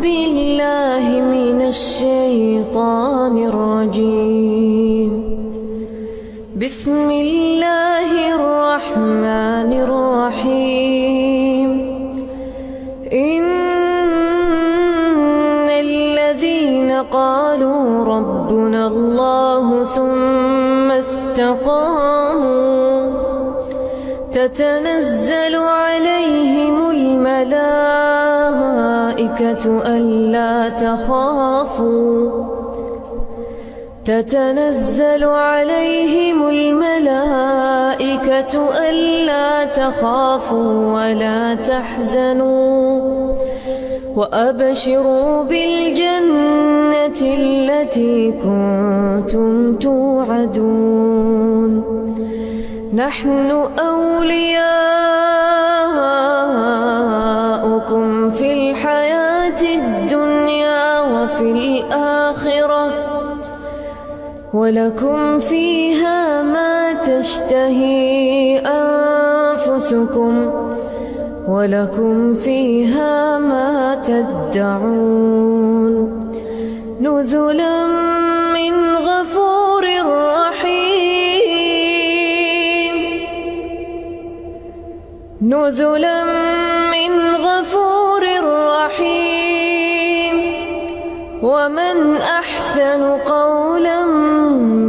بالله من الشيطان الرجيم. بسم الله الرحمن الرحيم. إن الذين قالوا ربنا الله ثم استقاموا تتنزل عليهم الملائكة ألا تخافوا تتنزل عليهم الملائكة ألا تخافوا ولا تحزنوا وأبشروا بالجنة التي كنتم توعدون. نحن أولياؤكم في الحياة الدنيا وفي الآخرة ولكم فيها ما تشتهي أنفسكم ولكم فيها ما تدعون. نزلا من غفور رحيم. نزلا من غفور رحيم. ومن أحسن قولا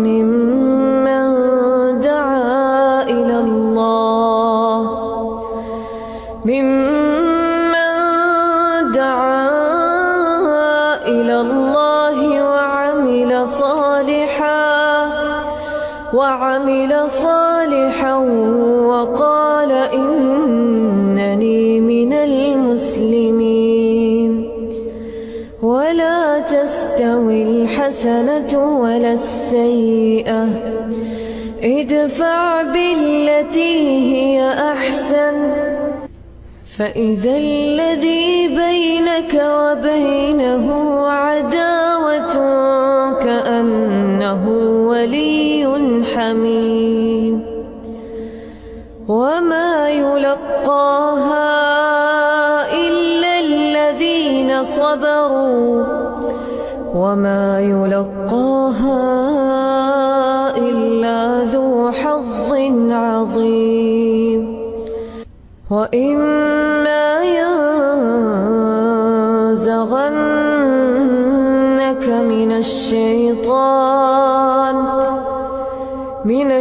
ممن دعا إلى الله وعمل صالحا وقال إنني من المسلمين. ولا تستوي الحسنة ولا السيئة ادفع بالتي هي أحسن فإذا الذي بينك وبينه عداوة كأنه ولي حميم. وما يلقاها إلا الذين صبروا وما يلقاها إلا ذو حظ عظيم. وإما ينزغنك من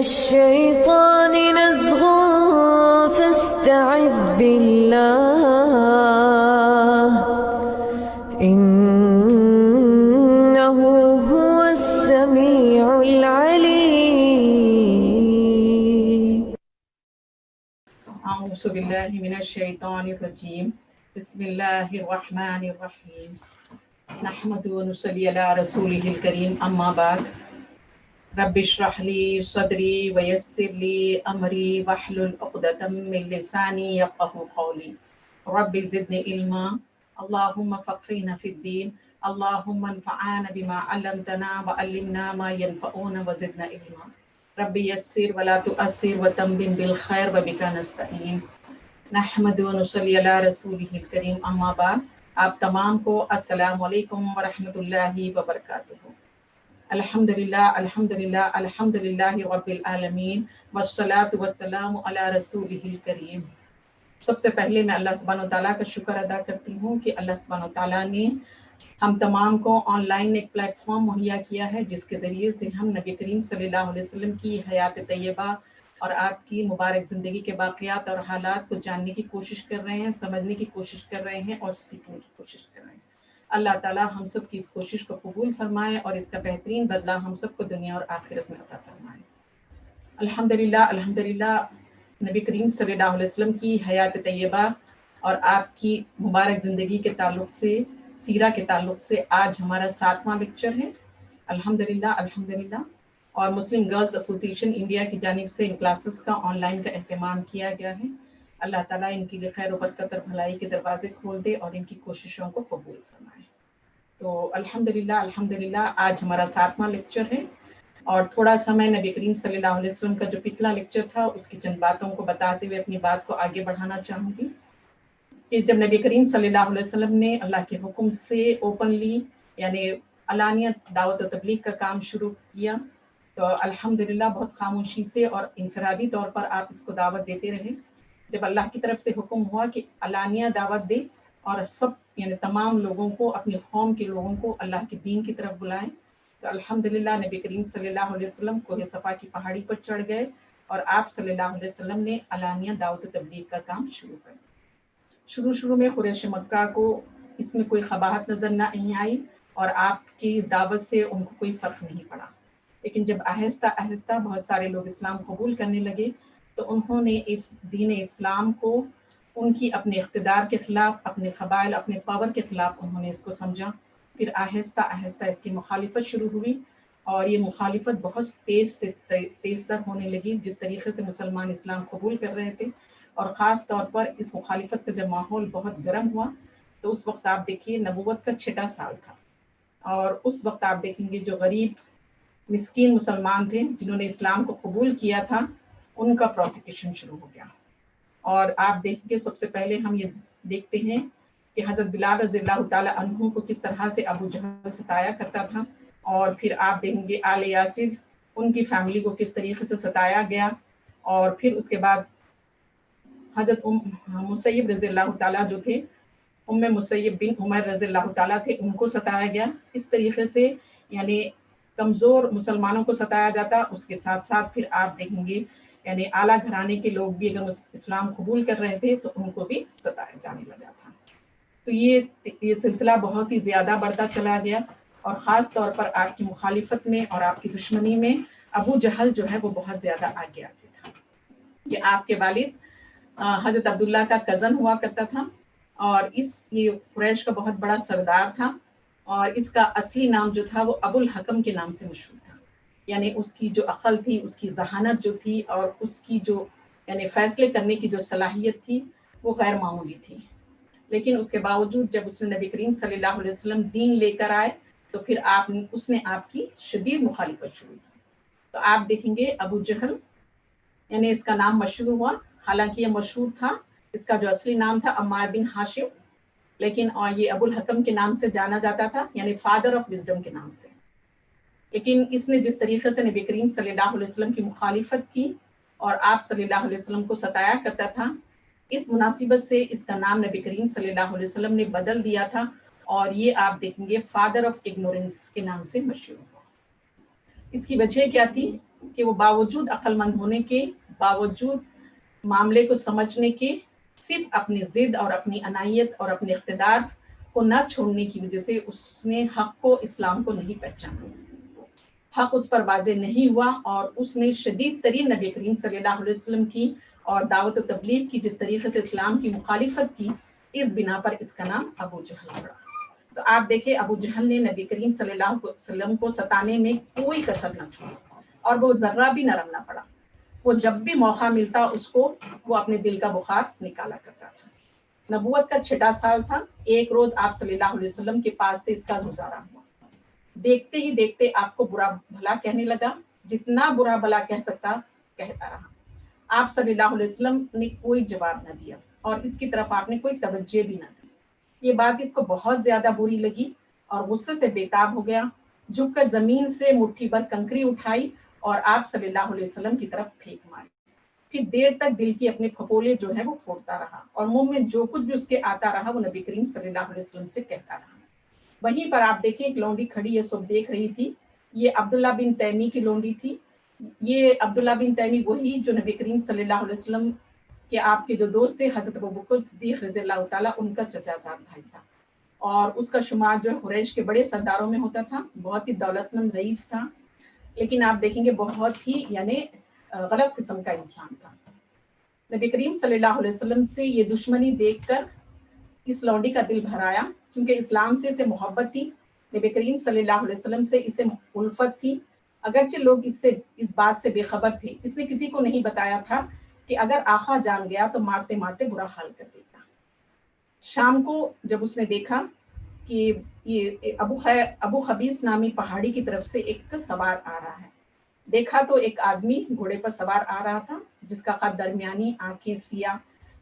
الشيطان نزغ فاستعذ بالله إنه هو السميع العليم. أعوذ بالله من الشيطان الرجيم. بسم الله الرحمن الرحيم. نحمد ونصلي على رسوله الكريم. أما بعد. رب اشرح لي صدري ويسر لي أمري واحلل عقدة من لساني يفقهوا قولي. رب زدني علما. اللهم فقهنا في الدين. اللهم انفعنا بما علمتنا وعلمنا ما ينفعنا وزدنا علما. رب يسر ولا تؤثر وتمم بالخير وبك نستعين. نحمد ونصلي على رسوله الكريم. أما بعد. آپ تمام کو السلام علیکم ورحمۃ اللہ وبرکاتہ. الحمدللہ الحمدللہ الحمدللہ رب العالمین والصلاۃ والسلام علی رسولہ الکریم. سب سے پہلے میں اللہ سبحانہ وتعالیٰ کا شکر ادا کرتی ہوں کہ اللہ سبحانہ وتعالیٰ نے ہم تمام کو آن لائن ایک پلیٹ فارم مہیا کیا ہے جس کے ذریعے سے ہم نبی کریم صلی اللہ علیہ وسلم کی حیات طیبہ اور آپ کی مبارک زندگی کے واقعات اور حالات کو جاننے کی کوشش کر رہے ہیں، سمجھنے کی کوشش کر رہے ہیں اور سیکھنے کی کوشش کر رہے ہیں. اللہ تعالیٰ ہم سب کی اس کوشش کو قبول فرمائے اور اس کا بہترین بدلہ ہم سب کو دنیا اور آخرت میں عطا فرمائے. الحمدللہ الحمدللہ نبی کریم صلی اللہ علیہ وسلم کی حیات طیبہ اور آپ کی مبارک زندگی کے تعلق سے، سیرہ کے تعلق سے آج ہمارا 7واں لیکچر ہے. الحمدللہ الحمدللہ. اور مسلم گرلز ایسوسیشن انڈیا کی جانب سے ان کلاسز کا آن لائن کا اہتمام کیا گیا ہے. اللہ تعالیٰ ان کے لیے خیر و برکت اور بھلائی کے دروازے کھول دے اور ان کی کوششوں کو قبول فرمائے. تو الحمدللہ الحمدللہ آج ہمارا 7واں لیکچر ہے اور تھوڑا سا میں نبی کریم صلی اللہ علیہ وسلم کا جو پچھلا لیکچر تھا اس کی چند باتوں کو بتاتے ہوئے اپنی بات کو آگے بڑھانا چاہوں گی. کہ جب نبی کریم صلی اللہ علیہ وسلم نے اللہ کے حکم سے اوپنلی یعنی علانیت دعوت و تبلیغ کا کام شروع کیا تو الحمدللہ بہت خاموشی سے اور انفرادی طور پر آپ اس کو دعوت دیتے رہے. جب اللہ کی طرف سے حکم ہوا کہ علانیہ دعوت دے اور سب یعنی تمام لوگوں کو اپنی قوم کے لوگوں کو اللہ کے دین کی طرف بلائیں تو الحمدللہ نبی کریم صلی اللہ علیہ وسلم کوہ صفا کی پہاڑی پر چڑھ گئے اور آپ صلی اللہ علیہ وسلم نے علانیہ دعوت و تبلیغ کا کام شروع کر دیا. شروع میں قریش مکہ کو اس میں کوئی قباحت نظر نہیں آئی اور آپ کی دعوت سے ان کو کوئی فرق نہیں پڑا، لیکن جب آہستہ آہستہ بہت سارے لوگ اسلام قبول کرنے لگے تو انہوں نے اس دین اسلام کو ان کی اپنے اقتدار کے خلاف، اپنے قبائل، اپنے پاور کے خلاف انہوں نے اس کو سمجھا. پھر آہستہ آہستہ اس کی مخالفت شروع ہوئی اور یہ مخالفت بہت تیز تر ہونے لگی. جس طریقے سے مسلمان اسلام قبول کر رہے تھے اور خاص طور پر اس مخالفت کا جب ماحول بہت گرم ہوا تو اس وقت آپ دیکھیے نبوت کا 6واں سال تھا اور اس وقت آپ دیکھیں گے جو غریب مسکین مسلمان تھے جنہوں نے اسلام کو قبول کیا تھا ان کا پروسیکیوشن شروع ہو گیا. اور آپ دیکھیں گے سب سے پہلے ہم یہ دیکھتے ہیں کہ حضرت بلال رضی اللہ تعالیٰ عنہ کو کس طرح سے ابو جہل ستایا کرتا تھا، اور پھر آپ دیکھیں گے آل یاسر ان کی فیملی کو کس طریقے سے ستایا گیا، اور پھر اس کے بعد حضرت مسیب رضی اللہ تعالیٰ جو تھے، مسیب بن عمر رضی اللہ تعالیٰ تھے، ان کو ستایا گیا. اس طریقے سے یعنی کمزور مسلمانوں کو ستایا جاتا. اس کے ساتھ ساتھ پھر آپ دیکھیں گے یعنی اعلیٰ گھرانے کے لوگ بھی اگر اسلام قبول کر رہے تھے تو ان کو بھی ستایا جانے لگا تھا. تو یہ سلسلہ بہت ہی زیادہ بڑھتا چلا گیا اور خاص طور پر آپ کی مخالفت میں اور آپ کی دشمنی میں ابو جہل جو ہے وہ بہت زیادہ آگے تھا. یہ آپ کے والد حضرت عبداللہ کا کزن ہوا کرتا تھا اور یہ قریش کا بہت بڑا سردار تھا اور اس کا اصلی نام جو تھا وہ ابو الحکم کے نام سے مشہور تھا. یعنی اس کی جو عقل تھی، اس کی ذہانت جو تھی اور اس کی جو یعنی فیصلے کرنے کی جو صلاحیت تھی وہ غیر معمولی تھی. لیکن اس کے باوجود جب اس نے نبی کریم صلی اللہ علیہ وسلم دین لے کر آئے تو پھر اس نے آپ کی شدید مخالفت شروع کی. تو آپ دیکھیں گے ابو جہل یعنی اس کا نام مشہور ہوا، حالانکہ یہ مشہور تھا، اس کا جو اصلی نام تھا عمار بن ہاشم، لیکن یہ ابو الحکم کے نام سے جانا جاتا تھا، یعنی فادر آف وزڈم کے نام سے. لیکن اس نے جس طریقے سے نبی کریم صلی اللہ علیہ وسلم کی مخالفت کی اور آپ صلی اللہ علیہ وسلم کو ستایا کرتا تھا، اس مناسبت سے اس کا نام نبی کریم صلی اللہ علیہ وسلم نے بدل دیا تھا اور یہ آپ دیکھیں گے فادر آف اگنورنس کے نام سے مشہور ہوا. اس کی وجہ کیا تھی کہ وہ باوجود عقل مند ہونے کے، باوجود معاملے کو سمجھنے کے، صرف اپنی ضد اور اپنی عنایت اور اپنے اقتدار کو نہ چھوڑنے کی وجہ سے اس نے حق کو، اسلام کو نہیں پہچانا. حق اس پر واضح نہیں ہوا اور اس نے شدید ترین نبی کریم صلی اللہ علیہ وسلم کی اور دعوت و تبلیغ کی جس طریقے سے اسلام کی مخالفت کی، اس بنا پر اس کا نام ابو جہل پڑا. تو آپ دیکھیں ابو جہل نے نبی کریم صلی اللہ علیہ وسلم کو ستانے میں کوئی کسر نہ چھوڑی اور وہ ذرہ بھی نرم نہ پڑا. وہ جب بھی موقع ملتا اس کو وہ اپنے دل کا بخار نکالا کرتا تھا. نبوت کا 6واں سال تھا. ایک روز آپ صلی اللہ علیہ وسلم کے پاس سے اس کا گزارا ہوا. دیکھتے ہی دیکھتے آپ کو برا بھلا کہنے لگا، جتنا برا بھلا کہہ سکتا کہتا رہا. آپ صلی اللہ علیہ وسلم نے کوئی جواب نہ دیا اور اس کی طرف آپ نے کوئی توجہ بھی نہ دی. یہ بات اس کو بہت زیادہ بری لگی اور غصے سے بےتاب ہو گیا. جھک کر زمین سے مٹھی بھر کنکری اٹھائی اور آپ صلی اللہ علیہ وسلم کی طرف پھینک ماری. پھر دیر تک دل کی اپنے پھپولے جو ہے وہ پھوڑتا رہا اور منہ میں جو کچھ بھی اس کے آتا رہا وہ نبی کریم صلی اللہ علیہ وسلم سے کہتا رہا. وہیں پر آپ دیکھیں ایک لونڈی کھڑی ہے، سب دیکھ رہی تھی. یہ عبداللہ بن تیمی کی لونڈی تھی. یہ عبداللہ بن تیمی وہی جو نبی کریم صلی اللہ علیہ وسلم کہ آپ کے جو دوست تھے حضرت ابوبکر صدیق رضی اللہ تعالیٰ، ان کا چچا جان بھائی تھا اور اس کا شمار جو ہے قریش کے بڑے سرداروں میں ہوتا تھا. بہت ہی دولت مند رئیس تھا، لیکن آپ دیکھیں گے بہت ہی یعنی غلط قسم کا انسان تھا. نبی کریم صلی اللہ علیہ وسلم سے یہ دشمنی دیکھ کر اس لونڈی کا دل بھر آیا، کیونکہ اسلام سے اسے محبت تھی، نبی کریم صلی اللہ علیہ وسلم سے اسے الفت تھی. اگرچہ لوگ اس بات سے بے خبر تھے، اس نے کسی کو نہیں بتایا تھا کہ اگر آقا جان گیا تو مارتے مارتے برا حال کر دے گا. شام کو جب اس نے دیکھا کہ یہ ابو خبیث نامی پہاڑی کی طرف سے ایک سوار آ رہا ہے، دیکھا تو ایک آدمی گھوڑے پر سوار آ رہا تھا جس کا قد درمیانی، آنکھیں سیاہ،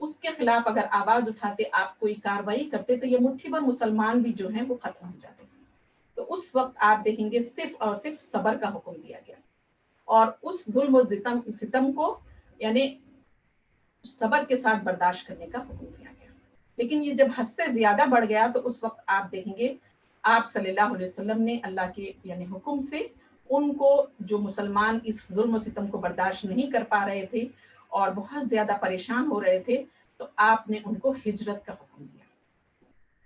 اس کے خلاف اگر آواز اٹھاتے، آپ کوئی کاروائی کرتے، تو یہ مٹھی بھر مسلمان بھی جو ہیں وہ ختم ہو جاتے. تو اس وقت آپ دیکھیں گے صرف اور صرف صبر کا حکم دیا گیا، اور اس ظلم و ستم کو یعنی صبر کے ساتھ برداشت کرنے کا حکم دیا گیا. لیکن یہ جب حد سے زیادہ بڑھ گیا تو اس وقت آپ دیکھیں گے آپ صلی اللہ علیہ وسلم نے اللہ کے یعنی حکم سے ان کو، جو مسلمان اس ظلم و ستم کو برداشت نہیں کر پا رہے تھے اور بہت زیادہ پریشان ہو رہے تھے، تو آپ نے ان کو ہجرت کا حکم دیا،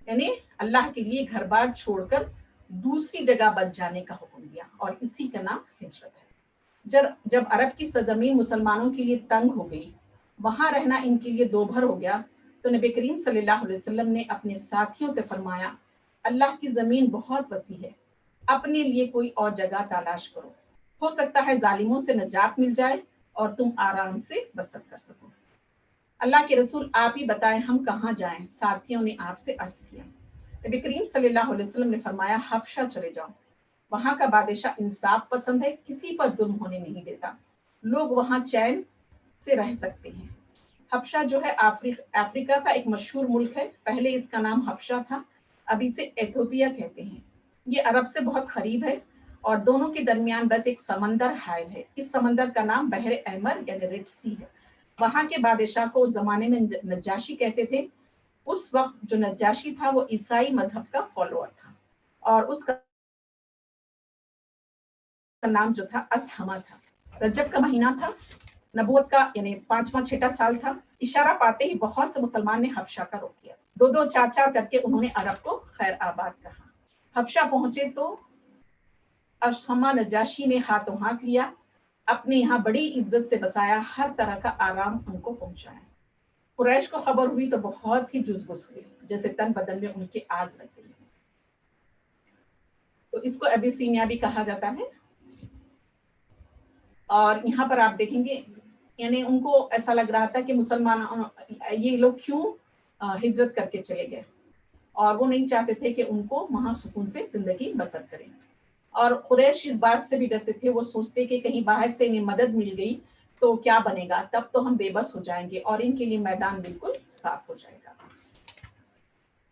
یعنی اللہ کے لیے گھر بار چھوڑ کر دوسری جگہ بچ جانے کا حکم دیا، اور اسی کا نام ہجرت ہے. جب عرب کی سرزمین مسلمانوں کے لیے تنگ ہو گئی، وہاں رہنا ان کے لیے دوبھر ہو گیا، تو نبی کریم صلی اللہ علیہ وسلم نے اپنے ساتھیوں سے فرمایا، اللہ کی زمین بہت وسیع ہے، اپنے لیے کوئی اور جگہ تلاش کرو، ہو سکتا ہے ظالموں سے نجات مل جائے اور تم آرام سے بسر کر سکو. اللہ کے رسول آپ ہی بتائیں ہم کہاں جائیں؟ ساتھیوں نے آپ سے عرض کیا. نبی کریم صلی اللہ علیہ وسلم نے فرمایا، حبشہ چلے جاؤ، وہاں کا بادشاہ انصاف پسند ہے، کسی پر ظلم ہونے نہیں دیتا، لوگ وہاں چین سے رہ سکتے ہیں. حبشہ جو ہے افریقہ کا ایک مشہور ملک ہے، پہلے اس کا نام حبشہ تھا، اب اسے ایتھوپیا کہتے ہیں. یہ عرب سے بہت قریب ہے اور دونوں کے درمیان بس ایک سمندر حائل ہے. اس سمندر کا نام بحر احمر یعنی ریڈ سی ہے. وہاں کے بادشاہ کو اس زمانے میں نجاشی کہتے تھے. اس وقت جو نجاشی تھا وہ عیسائی مذہب کا فالوور تھا، اور اس کا نام جو تھا اسحمہ تھا. رجب کا مہینہ تھا، نبوت کا یعنی 5واں 6واں سال تھا. اشارہ پاتے ہی بہت سے مسلمان نے حبشہ کا رخ کیا. 2 4 کر کے انہوں نے عرب کو خیر آباد کہا. حبشہ پہنچے تو اسحمہ نجاشی نے ہاتھوں ہاتھ لیا، اپنے یہاں بڑی عزت سے بسایا، ہر طرح کا آرام ان کو پہنچایا. قریش کو خبر ہوئی تو بہت ہی جزبز ہوئی، جیسے تن بدن میں ان کے آگ لگ گئی. تو اس کو ابیسینیا بھی کہا جاتا ہے. اور یہاں پر آپ دیکھیں گے یعنی ان کو ایسا لگ رہا تھا کہ مسلمان یہ لوگ کیوں ہجرت کر کے چلے گئے، اور وہ نہیں چاہتے تھے کہ ان کو وہاں سکون سے زندگی بسر کریں. اور قریش اس بات سے بھی ڈرتے تھے، وہ سوچتے کہ کہیں باہر سے انہیں مدد مل گئی تو کیا بنے گا، تب تو ہم بے بس ہو جائیں گے اور ان کے لیے میدان بالکل صاف ہو جائے گا.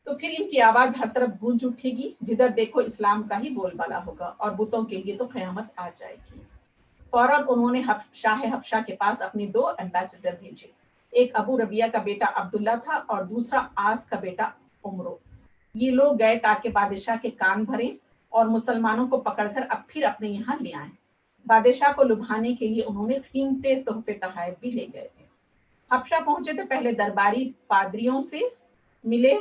تو پھر ان کی آواز ہر طرف گونج اٹھے گی، جدھر دیکھو اسلام کا ہی بول بالا ہوگا، اور بتوں کے لیے تو قیامت آ جائے گی. فوراً انہوں نے شاہ حبشہ کے پاس اپنے 2 ایمبیسڈر بھیجے. ایک ابو ربیہ کا بیٹا عبداللہ تھا اور دوسرا آس کا بیٹا عمرو. یہ لوگ گئے تاکہ بادشاہ کے کان بھریں اور مسلمانوں کو پکڑ کر اب پھر اپنے یہاں لے آئیں. بادشاہ کو لبھانے کے لیے انہوں نے قیمتی تحفے تحائف بھی لے گئے تھے. حبشہ پہنچے تو پہلے درباری پادریوں سے ملے.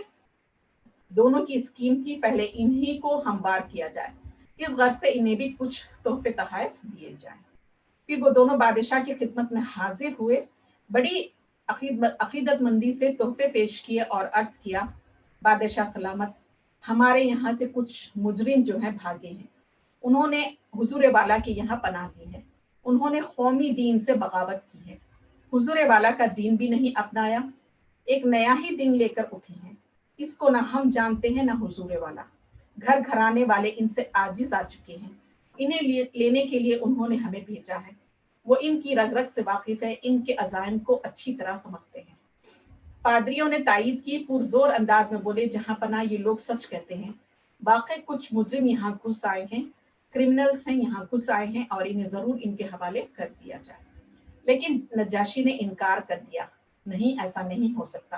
دونوں کی اسکیم تھی پہلے انہی کو ہموار کیا جائے، اس غرض سے انہیں بھی کچھ تحفے تحائف دیے جائیں. پھر وہ دونوں بادشاہ کی خدمت میں حاضر ہوئے، بڑی عقیدت مندی سے تحفے پیش کیے اور عرض کیا، بادشاہ سلامت، ہمارے یہاں سے کچھ مجرم جو ہیں بھاگے ہیں، انہوں نے حضور والا کے یہاں پناہ لی ہے، انہوں نے قومی دین سے بغاوت کی ہے، حضور والا کا دین بھی نہیں اپنایا، ایک نیا ہی دین لے کر اٹھے ہیں، اس کو نہ ہم جانتے ہیں نہ حضور والا. گھر گھرانے والے ان سے عاجز آ چکے ہیں، انہیں لینے کے لیے انہوں نے ہمیں بھیجا ہے. وہ ان کی رگ رگ سے واقف ہے، ان کے عزائم کو اچھی طرح سمجھتے ہیں. پادریوں نے تائید کی، پرزور انداز میں بولے، جہاں پناہ یہ لوگ سچ کہتے ہیں، واقعی کچھ مجرم یہاں گھس آئے ہیں، کرمنلز ہیں یہاں گھس آئے ہیں، اور انہیں ضرور ان کے حوالے کر دیا جائے. لیکن نجاشی نے انکار کر دیا، نہیں، ایسا نہیں ہو سکتا.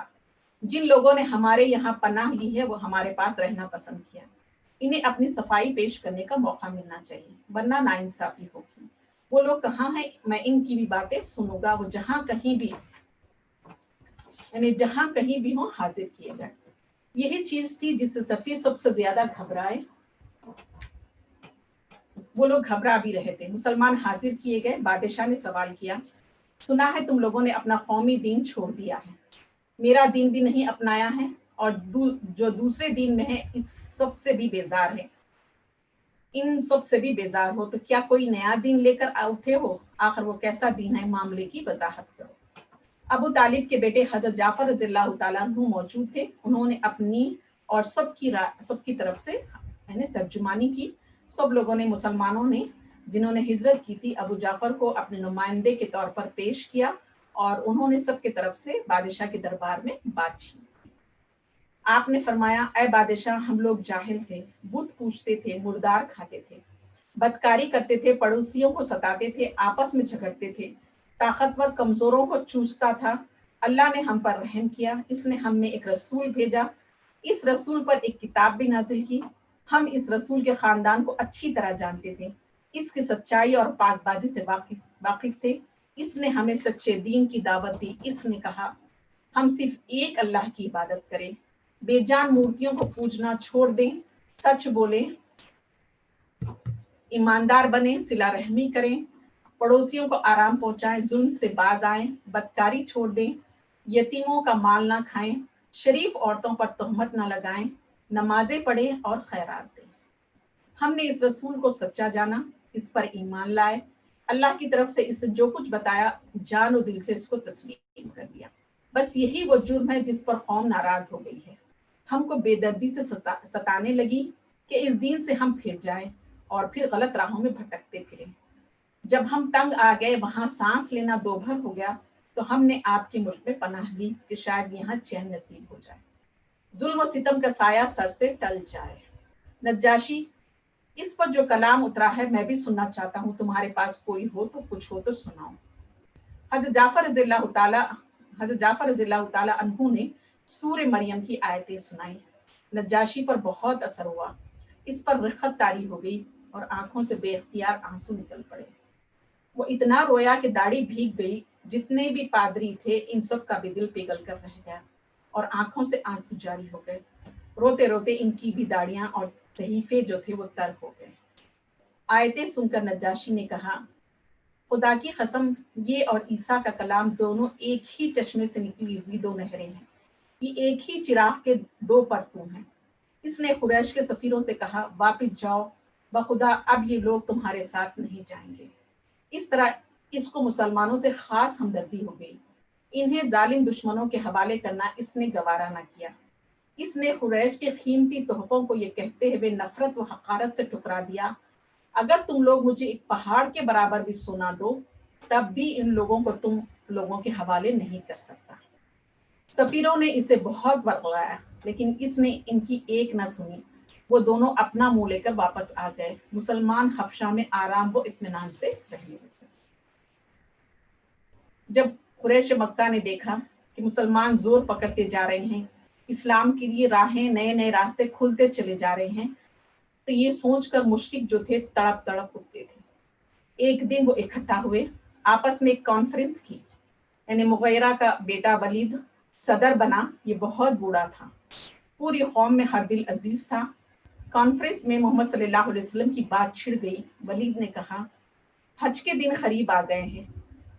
جن لوگوں نے ہمارے یہاں پناہ لی ہے وہ ہمارے پاس رہنا پسند کیا، انہیں اپنی صفائی پیش کرنے کا موقع ملنا چاہیے، ورنہ ناانصافی ہوگی. وہ لوگ کہاں ہیں؟ میں ان کی بھی باتیں سنوں گا، وہ جہاں کہیں بھی یعنی جہاں کہیں بھی ہوں حاضر کیے جائیں. یہی چیز تھی جس سے سفیر سب سے زیادہ گھبرائے. وہ لوگ گھبرا بھی رہے تھے. مسلمان حاضر کیے گئے. بادشاہ نے سوال کیا، سنا ہے تم لوگوں نے اپنا قومی دین چھوڑ دیا ہے، میرا دین بھی نہیں اپنایا ہے، اور جو دوسرے دین میں ہے اس سب سے بھی بیزار ہے، ان سب سے بھی بیزار ہو، تو کیا کوئی نیا دین لے کر اٹھے ہو؟ آخر وہ کیسا دین ہے، معاملے کی وضاحت کرو. ابو طالب کے بیٹے حضرت جعفر رضی اللہ تعالیٰ عنہ موجود تھے. انہوں نے اپنی اور سب کی طرف سے ترجمانی کی. سب لوگوں نے، مسلمانوں نے جنہوں نے ہجرت کی تھی، ابو جعفر کو اپنے نمائندے کے طور پر پیش کیا اور انہوں نے سب کی طرف سے بادشاہ کے دربار میں بات کی۔ آپ نے فرمایا، اے بادشاہ، ہم لوگ جاہل تھے، بت پوجتے تھے، مردار کھاتے تھے، بدکاری کرتے تھے، پڑوسیوں کو ستاتے تھے، آپس میں جھگڑتے تھے، طاقتور کمزوروں کو چوستا تھا۔ اللہ نے ہم پر رحم کیا، اس نے ہم میں ایک رسول بھیجا، اس رسول پر ایک کتاب بھی نازل کی۔ ہم اس رسول کے خاندان کو اچھی طرح جانتے تھے، اس کی سچائی اور پاک بازی سے واقف تھے۔ اس نے ہمیں سچے دین کی دعوت دی۔ اس نے کہا، ہم صرف ایک اللہ کی عبادت کریں، بے جان مورتیوں کو پوجنا چھوڑ دیں، سچ بولیں، ایماندار بنیں، صلہ رحمی کریں، پڑوسیوں کو آرام پہنچائیں، ظلم سے باز آئیں، بدکاری چھوڑ دیں، یتیموں کا مال نہ کھائیں، شریف عورتوں پر تہمت نہ لگائیں، نمازیں پڑھیں اور خیرات دیں۔ ہم نے اس رسول کو سچا جانا، اس پر ایمان لائے، اللہ کی طرف سے اس سے جو کچھ بتایا جان و دل سے اس کو تسلیم کر لیا۔ بس یہی وہ جرم ہے جس پر قوم ناراض ہو گئی ہے، ہم کو بے دردی سے ستانے لگی کہ اس دین سے ہم پھر جائیں اور پھر غلط راہوں میں بھٹکتے پھریں۔ جب ہم تنگ آ گئے، وہاں سانس لینا دوبھر ہو گیا، تو ہم نے آپ کے ملک میں پناہ لی کہ شاید یہاں چین نصیب ہو جائے، ظلم و ستم کا سایہ سر سے ٹل جائے۔ نجاشی، اس پر جو کلام اترا ہے میں بھی سننا چاہتا ہوں، تمہارے پاس کوئی ہو تو کچھ ہو تو سناؤ۔ حضرت جعفر رضی اللہ تعالیٰ عنہ نے سورہ مریم کی آیتیں سنائیں۔ نجاشی پر بہت اثر ہوا، اس پر رخت طاری ہو گئی اور آنکھوں سے بے اختیار آنسو نکل پڑے۔ وہ اتنا رویا کہ داڑھی بھیگ گئی، جتنے بھی پادری تھے ان سب کا بھی دل پگھل کر رہ گیا اور آنکھوں سے آنسو جاری ہو گئے۔ روتے روتے ان کی بھی داڑیاں اور صحیفے جو تھے وہ تر ہو گئے۔ آیتیں سن کر نجاشی نے کہا، خدا کی قسم، یہ اور عیسیٰ کا کلام دونوں ایک ہی چشمے سے نکلی ہوئی دو نہریں ہیں، یہ ایک ہی چراغ کے دو پرتوں ہیں۔ اس نے قریش کے سفیروں سے کہا، واپس جاؤ، بخدا اب یہ لوگ تمہارے ساتھ نہیں جائیں گے۔ اس طرح اس کو مسلمانوں سے خاص ہمدردی ہو گئی، انہیں ظالم دشمنوں کے حوالے کرنا اس نے گوارا نہ کیا۔ اس نے قریش کے قیمتی تحفوں کو یہ کہتے ہوئے نفرت و حقارت سے ٹھکرا دیا، اگر تم لوگ مجھے ایک پہاڑ کے برابر بھی سونا دو تب بھی ان لوگوں کو تم لوگوں کے حوالے نہیں کر سکتا۔ سفیروں نے اسے بہت ورغلایا، لیکن اس نے ان کی ایک نہ سنی۔ وہ دونوں اپنا منہ لے کر واپس آ گئے۔ مسلمان حبشہ میں آرام و اطمینان سے رہنے لگے۔ جب قریش مکہ نے دیکھا کہ مسلمان زور پکڑتے جا رہے ہیں، اسلام کے لیے راہیں، نئے نئے راستے کھلتے چلے جا رہے ہیں، تو یہ سوچ کر مشرک جو تھے تڑپ تڑپ اٹھتے تھے۔ ایک دن وہ اکٹھا ہوئے، آپس میں ایک کانفرنس کی، یعنی مغیرہ کا بیٹا ولید صدر بنا۔ یہ بہت بوڑھا تھا، پوری قوم میں ہر دل عزیز تھا۔ کانفرنس میں محمد صلی اللہ علیہ وسلم کی بات چھڑ گئی۔ ولید نے کہا، حج کے دن قریب آ گئے ہیں،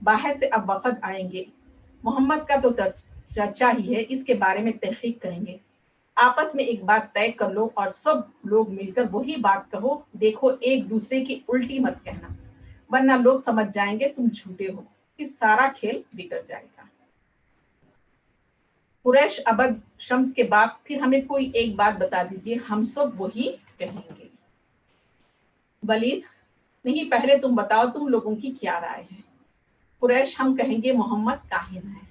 باہر سے اب وفد آئیں گے، محمد کا تو چرچا ہی ہے، اس کے بارے میں تحقیق کریں گے۔ آپس میں ایک بات طے کر لو اور سب لوگ مل کر وہی بات کہو، دیکھو ایک دوسرے کی الٹی مت کہنا، ورنہ لوگ سمجھ جائیں گے تم جھوٹے ہو، پھر سارا کھیل بگڑ جائے گا۔ قریش ابد شمس کے بعد پھر ہمیں کوئی ایک بات بتا دیجئے، ہم سب وہی کہیں گے۔ ولید، نہیں، پہلے تم بتاؤ تم لوگوں کی کیا رائے ہے؟ قریش، ہم کہیں گے محمد کاہن ہے۔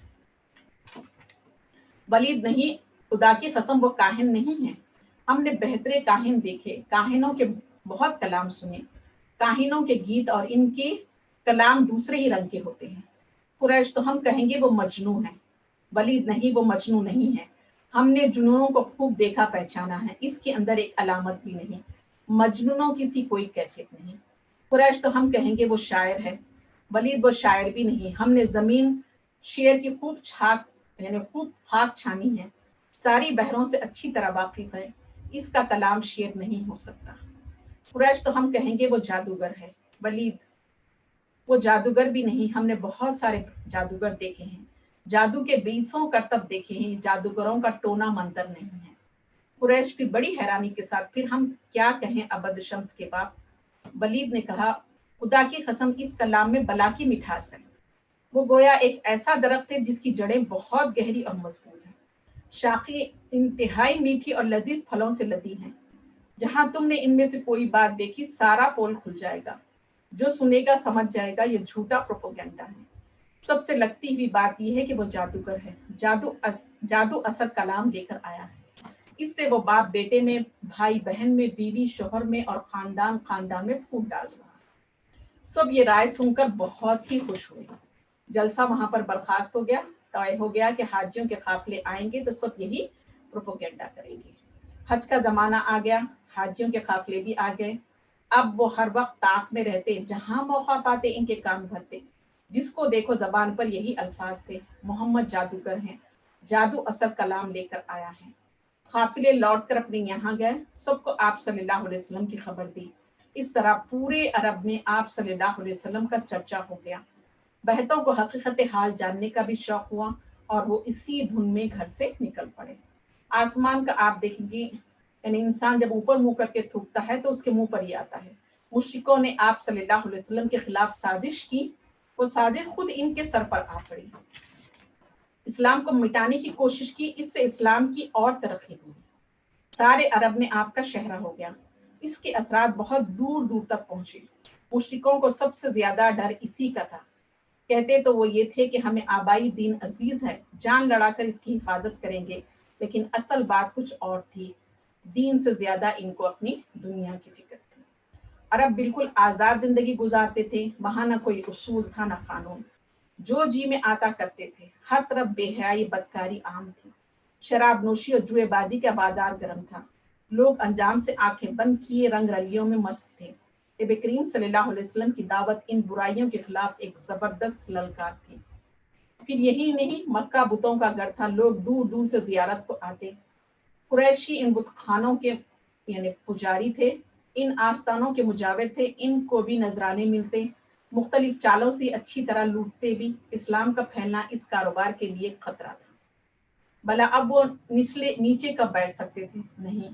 ولید، نہیں، خدا کی قسم وہ کاہن نہیں ہے، ہم نے بہترے کاہن دیکھے، کاہنوں کے بہت کلام سنے، کاہنوں کے گیت اور ان کے کلام دوسرے ہی رنگ کے ہوتے ہیں۔ قریش، تو ہم کہیں گے وہ مجنوں ہیں۔ ولید، نہیں، وہ مجنوں نہیں ہے، ہم نے جنونوں کو خوب دیکھا پہچانا ہے، اس کے اندر ایک علامت بھی نہیں، مجنونوں کی سی کوئی کیفیت نہیں۔ قریش، تو ہم کہیں گے وہ شاعر ہے۔ ولید، وہ شاعر بھی نہیں، ہم نے زمین شعر کی خوب خاک چھانی ہے، ساری بحروں سے اچھی طرح واقف ہے، اس کا کلام شعر نہیں ہو سکتا۔ قریش، تو ہم کہیں گے وہ جادوگر ہے۔ ولید، وہ جادوگر بھی نہیں، ہم نے بہت سارے جادوگر دیکھے ہیں، جادو کے 20 کرتب دیکھے ہیں، جادوگروں کا ٹونا منتر نہیں ہے۔ قریش پھر بڑی حیرانی کے ساتھ، پھر ہم کیا کہیں ابد شمس کے باپ؟ ولید نے کہا، خدا کی قسم اس کلام میں بلا کی مٹھاس ہے، وہ گویا ایک ایسا درخت ہے جس کی جڑیں بہت گہری اور مضبوط ہیں، شاخیں انتہائی میٹھی اور لذیذ پھلوں سے لدی ہیں۔ جہاں تم نے ان میں سے کوئی بات دیکھی، سارا پول کھل جائے گا، جو سنے گا سمجھ جائے گا یہ جھوٹا پروپیگنڈا ہے۔ سب سے لگتی ہوئی بات یہ ہے کہ وہ جادوگر ہے، جادو اثر کلام لے کر آیا ہے۔ اس سے وہ باپ بیٹے میں، بھائی بہن میں، بیوی شوہر میں اور خاندان خاندان میں پھوٹ ڈال رہا ہے۔ سب یہ رائے سن کر بہت ہی خوش ہوئے۔ جلسہ وہاں پر برخاست ہو گیا۔ طے ہو گیا کہ حاجیوں کے قافلے آئیں گے تو سب یہی پروپیگنڈا کریں گے۔ حج کا زمانہ آ گیا، حاجیوں کے قافلے بھی آ گئے۔ اب وہ ہر وقت طاق میں رہتے، جہاں موقع پاتے ان کے کام بھرتے۔ جس کو دیکھو زبان پر یہی الفاظ تھے، محمد جادوگر ہیں، جادو اثر کلام لے کر آیا ہے۔ قافلے لوٹ کر اپنے یہاں گئے، سب کو آپ صلی اللہ علیہ وسلم کی خبر دی۔ اس طرح پورے عرب میں آپ صلی اللہ علیہ وسلم کا چرچا ہو گیا۔ بہتوں کو حقیقت حال جاننے کا بھی شوق ہوا اور وہ اسی دھن میں گھر سے نکل پڑے۔ آسمان کا آپ دیکھیں گے، یعنی انسان جب اوپر منہ کر کے تھوکتا ہے تو اس کے منہ پر ہی آتا ہے۔ مشرکوں نے آپ صلی اللہ علیہ وسلم کے خلاف سازش کی، وہ سازش خود ان کے سر پر آ پڑی۔ اسلام کو مٹانے کی کوشش کی، اس سے اسلام کی اور ترقی ہوئی۔ سارے عرب میں آپ کا شہرہ ہو گیا۔ اس کے اثرات بہت دور دور تک پہنچے۔ مشرکوں کو سب سے زیادہ ڈر اسی کا تھا۔ کہتے تو وہ یہ تھے کہ ہمیں آبائی دین عزیز ہے، جان لڑا کر اس کی حفاظت کریں گے، لیکن اصل بات کچھ اور تھی۔ دین سے زیادہ ان کو اپنی دنیا کی فکر تھی۔ عرب بالکل آزاد زندگی گزارتے تھے، وہاں نہ کوئی اصول تھا نہ قانون، جو جی میں آتا کرتے تھے۔ ہر طرف بے حیائی بدکاری عام تھی، شراب نوشی اور جوئے بازی کا بازار گرم تھا۔ لوگ انجام سے آنکھیں بند کیے رنگ رلیوں میں مست تھے۔ نبی کریم صلی اللہ علیہ وسلم کی دعوت ان برائیوں کے خلاف ایک زبردست للکار تھی۔ پھر یہی نہیں، مکہ بتوں کا گھر تھا، لوگ دور دور سے زیارت کو آتے۔ قریشی ان بت خانوں کے یعنی پجاری تھے، ان آستانوں کے مجاور تھے، ان کو بھی نذرانے ملتے، مختلف چالوں سے اچھی طرح لوٹتے بھی۔ اسلام کا پھیلنا اس کاروبار کے لیے خطرہ تھا۔ بھلا اب وہ نیچے کب بیٹھ سکتے تھے؟ نہیں،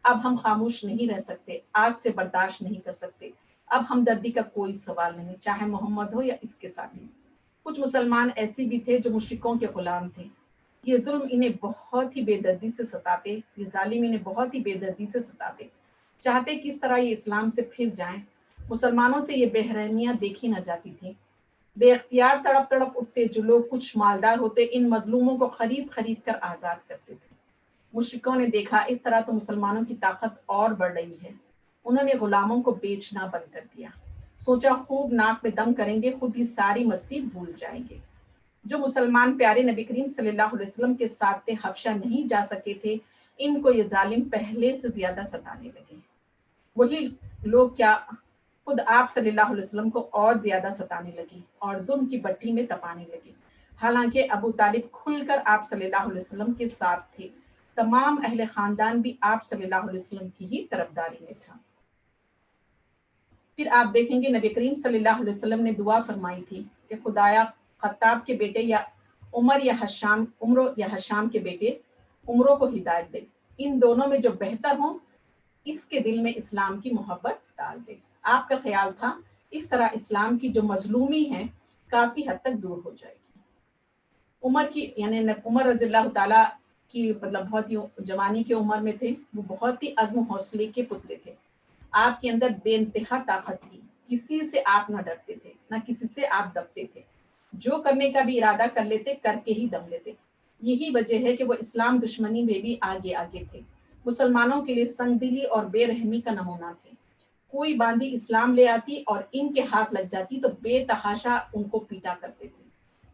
اب ہم خاموش نہیں رہ سکتے، آج سے برداشت نہیں کر سکتے۔ اب ہمدردی کا کوئی سوال نہیں، چاہے محمد ہو یا اس کے ساتھی۔ کچھ مسلمان ایسے بھی تھے جو مشرکوں کے غلام تھے۔ یہ ظلم انہیں بہت ہی بے دردی سے ستاتے، یہ ظالم انہیں بہت ہی بے دردی سے ستاتے، چاہتے کس طرح یہ اسلام سے پھر جائیں۔ مسلمانوں سے یہ بے رحمیاں دیکھی نہ جاتی تھی۔ بے اختیار تڑپ تڑپ اٹھتے، جو لوگ کچھ مالدار ہوتے ان مظلوموں کو خرید کر آزاد کرتے تھے۔ مشرکوں نے دیکھا اس طرح تو مسلمانوں کی طاقت اور بڑھ رہی ہے، انہوں نے غلاموں کو بیچنا بند کر دیا۔ سوچا خوب ناک میں دم کریں گے، خود ہی ساری مستی بھول جائیں گے۔ جو مسلمان پیارے نبی کریم صلی اللہ علیہ وسلم کے ساتھ تھے، حبشہ نہیں جا سکے تھے، ان کو یہ ظالم پہلے سے زیادہ ستانے لگے۔ وہی لوگ کیا خود آپ صلی اللہ علیہ وسلم کو اور زیادہ ستانے لگے اور ظلم کی بھٹی میں تپانے لگے۔ حالانکہ ابو طالب کھل کر آپ صلی اللہ علیہ وسلم کے ساتھ تھے، تمام اہل خاندان بھی آپ صلی اللہ علیہ وسلم کی ہی طرفداری میں تھا۔ پھر آپ دیکھیں گے نبی کریم صلی اللہ علیہ وسلم نے دعا فرمائی تھی کہ خدایا خطاب کے بیٹے یا عمر یا حشام کے بیٹے عمروں کو ہدایت دے، ان دونوں میں جو بہتر ہوں اس کے دل میں اسلام کی محبت ڈال دے۔ آپ کا خیال تھا اس طرح اسلام کی جو مظلومی ہے کافی حد تک دور ہو جائے گی۔ عمر رضی اللہ تعالیٰ کی بہت ہی جوانی کی عمر میں تھے، وہ بہت ہی عزم و حوصلے کے پتلے تھے۔ آپ کے اندر بے انتہا طاقت تھی، کسی سے آپ نہ ڈرتے تھے، نہ کسی سے آپ دبتے تھے، جو کرنے کا بھی ارادہ کر لیتے کر کے ہی دم لیتے۔ یہی وجہ ہے کہ وہ اسلام دشمنی میں بھی آگے آگے تھے، مسلمانوں کے لیے سنگ دلی اور بے رحمی کا نمونہ تھے۔ کوئی باندی اسلام لے آتی اور ان کے ہاتھ لگ جاتی تو بے تحاشا ان کو پیٹا کرتے تھے،